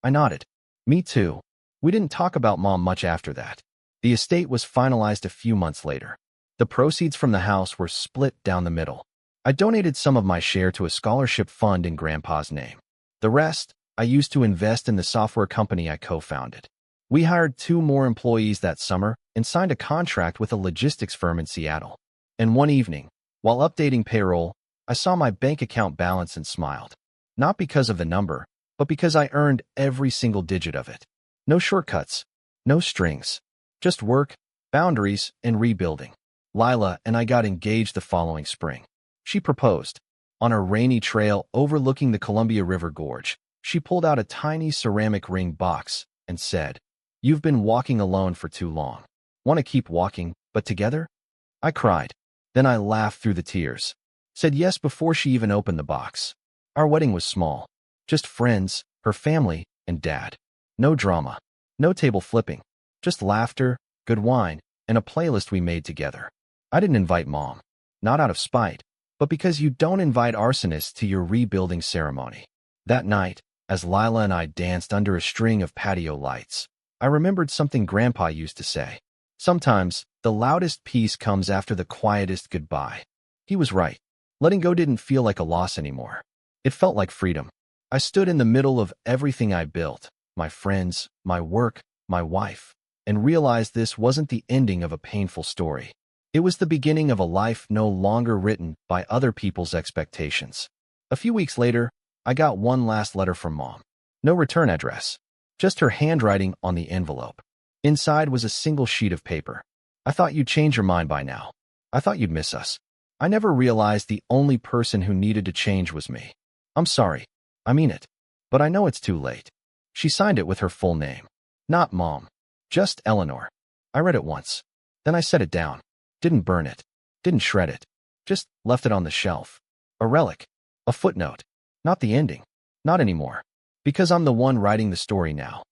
I nodded. Me too. We didn't talk about Mom much after that. The estate was finalized a few months later. The proceeds from the house were split down the middle. I donated some of my share to a scholarship fund in Grandpa's name. The rest, I used to invest in the software company I co-founded. We hired 2 more employees that summer and signed a contract with a logistics firm in Seattle. And one evening, while updating payroll, I saw my bank account balance and smiled. Not because of the number, but because I earned every single digit of it. No shortcuts, no strings, just work, boundaries, and rebuilding. Lila and I got engaged the following spring. She proposed. On a rainy trail overlooking the Columbia River Gorge, she pulled out a tiny ceramic ring box and said, "You've been walking alone for too long. Want to keep walking, but together?" I cried. Then I laughed through the tears. Said yes before she even opened the box. Our wedding was small. Just friends, her family, and Dad. No drama. No table flipping. Just laughter, good wine, and a playlist we made together. I didn't invite Mom. Not out of spite, but because you don't invite arsonists to your rebuilding ceremony. That night, as Lila and I danced under a string of patio lights, I remembered something Grandpa used to say. Sometimes, the loudest peace comes after the quietest goodbye. He was right. Letting go didn't feel like a loss anymore. It felt like freedom. I stood in the middle of everything I built, my friends, my work, my wife, and realized this wasn't the ending of a painful story. It was the beginning of a life no longer written by other people's expectations. A few weeks later, I got one last letter from Mom. No return address. Just her handwriting on the envelope. Inside was a single sheet of paper. "I thought you'd change your mind by now. I thought you'd miss us. I never realized the only person who needed to change was me. I'm sorry. I mean it. But I know it's too late." She signed it with her full name. Not Mom. Just Eleanor. I read it once. Then I set it down. Didn't burn it. Didn't shred it. Just left it on the shelf. A relic. A footnote. Not the ending. Not anymore. Because I'm the one writing the story now.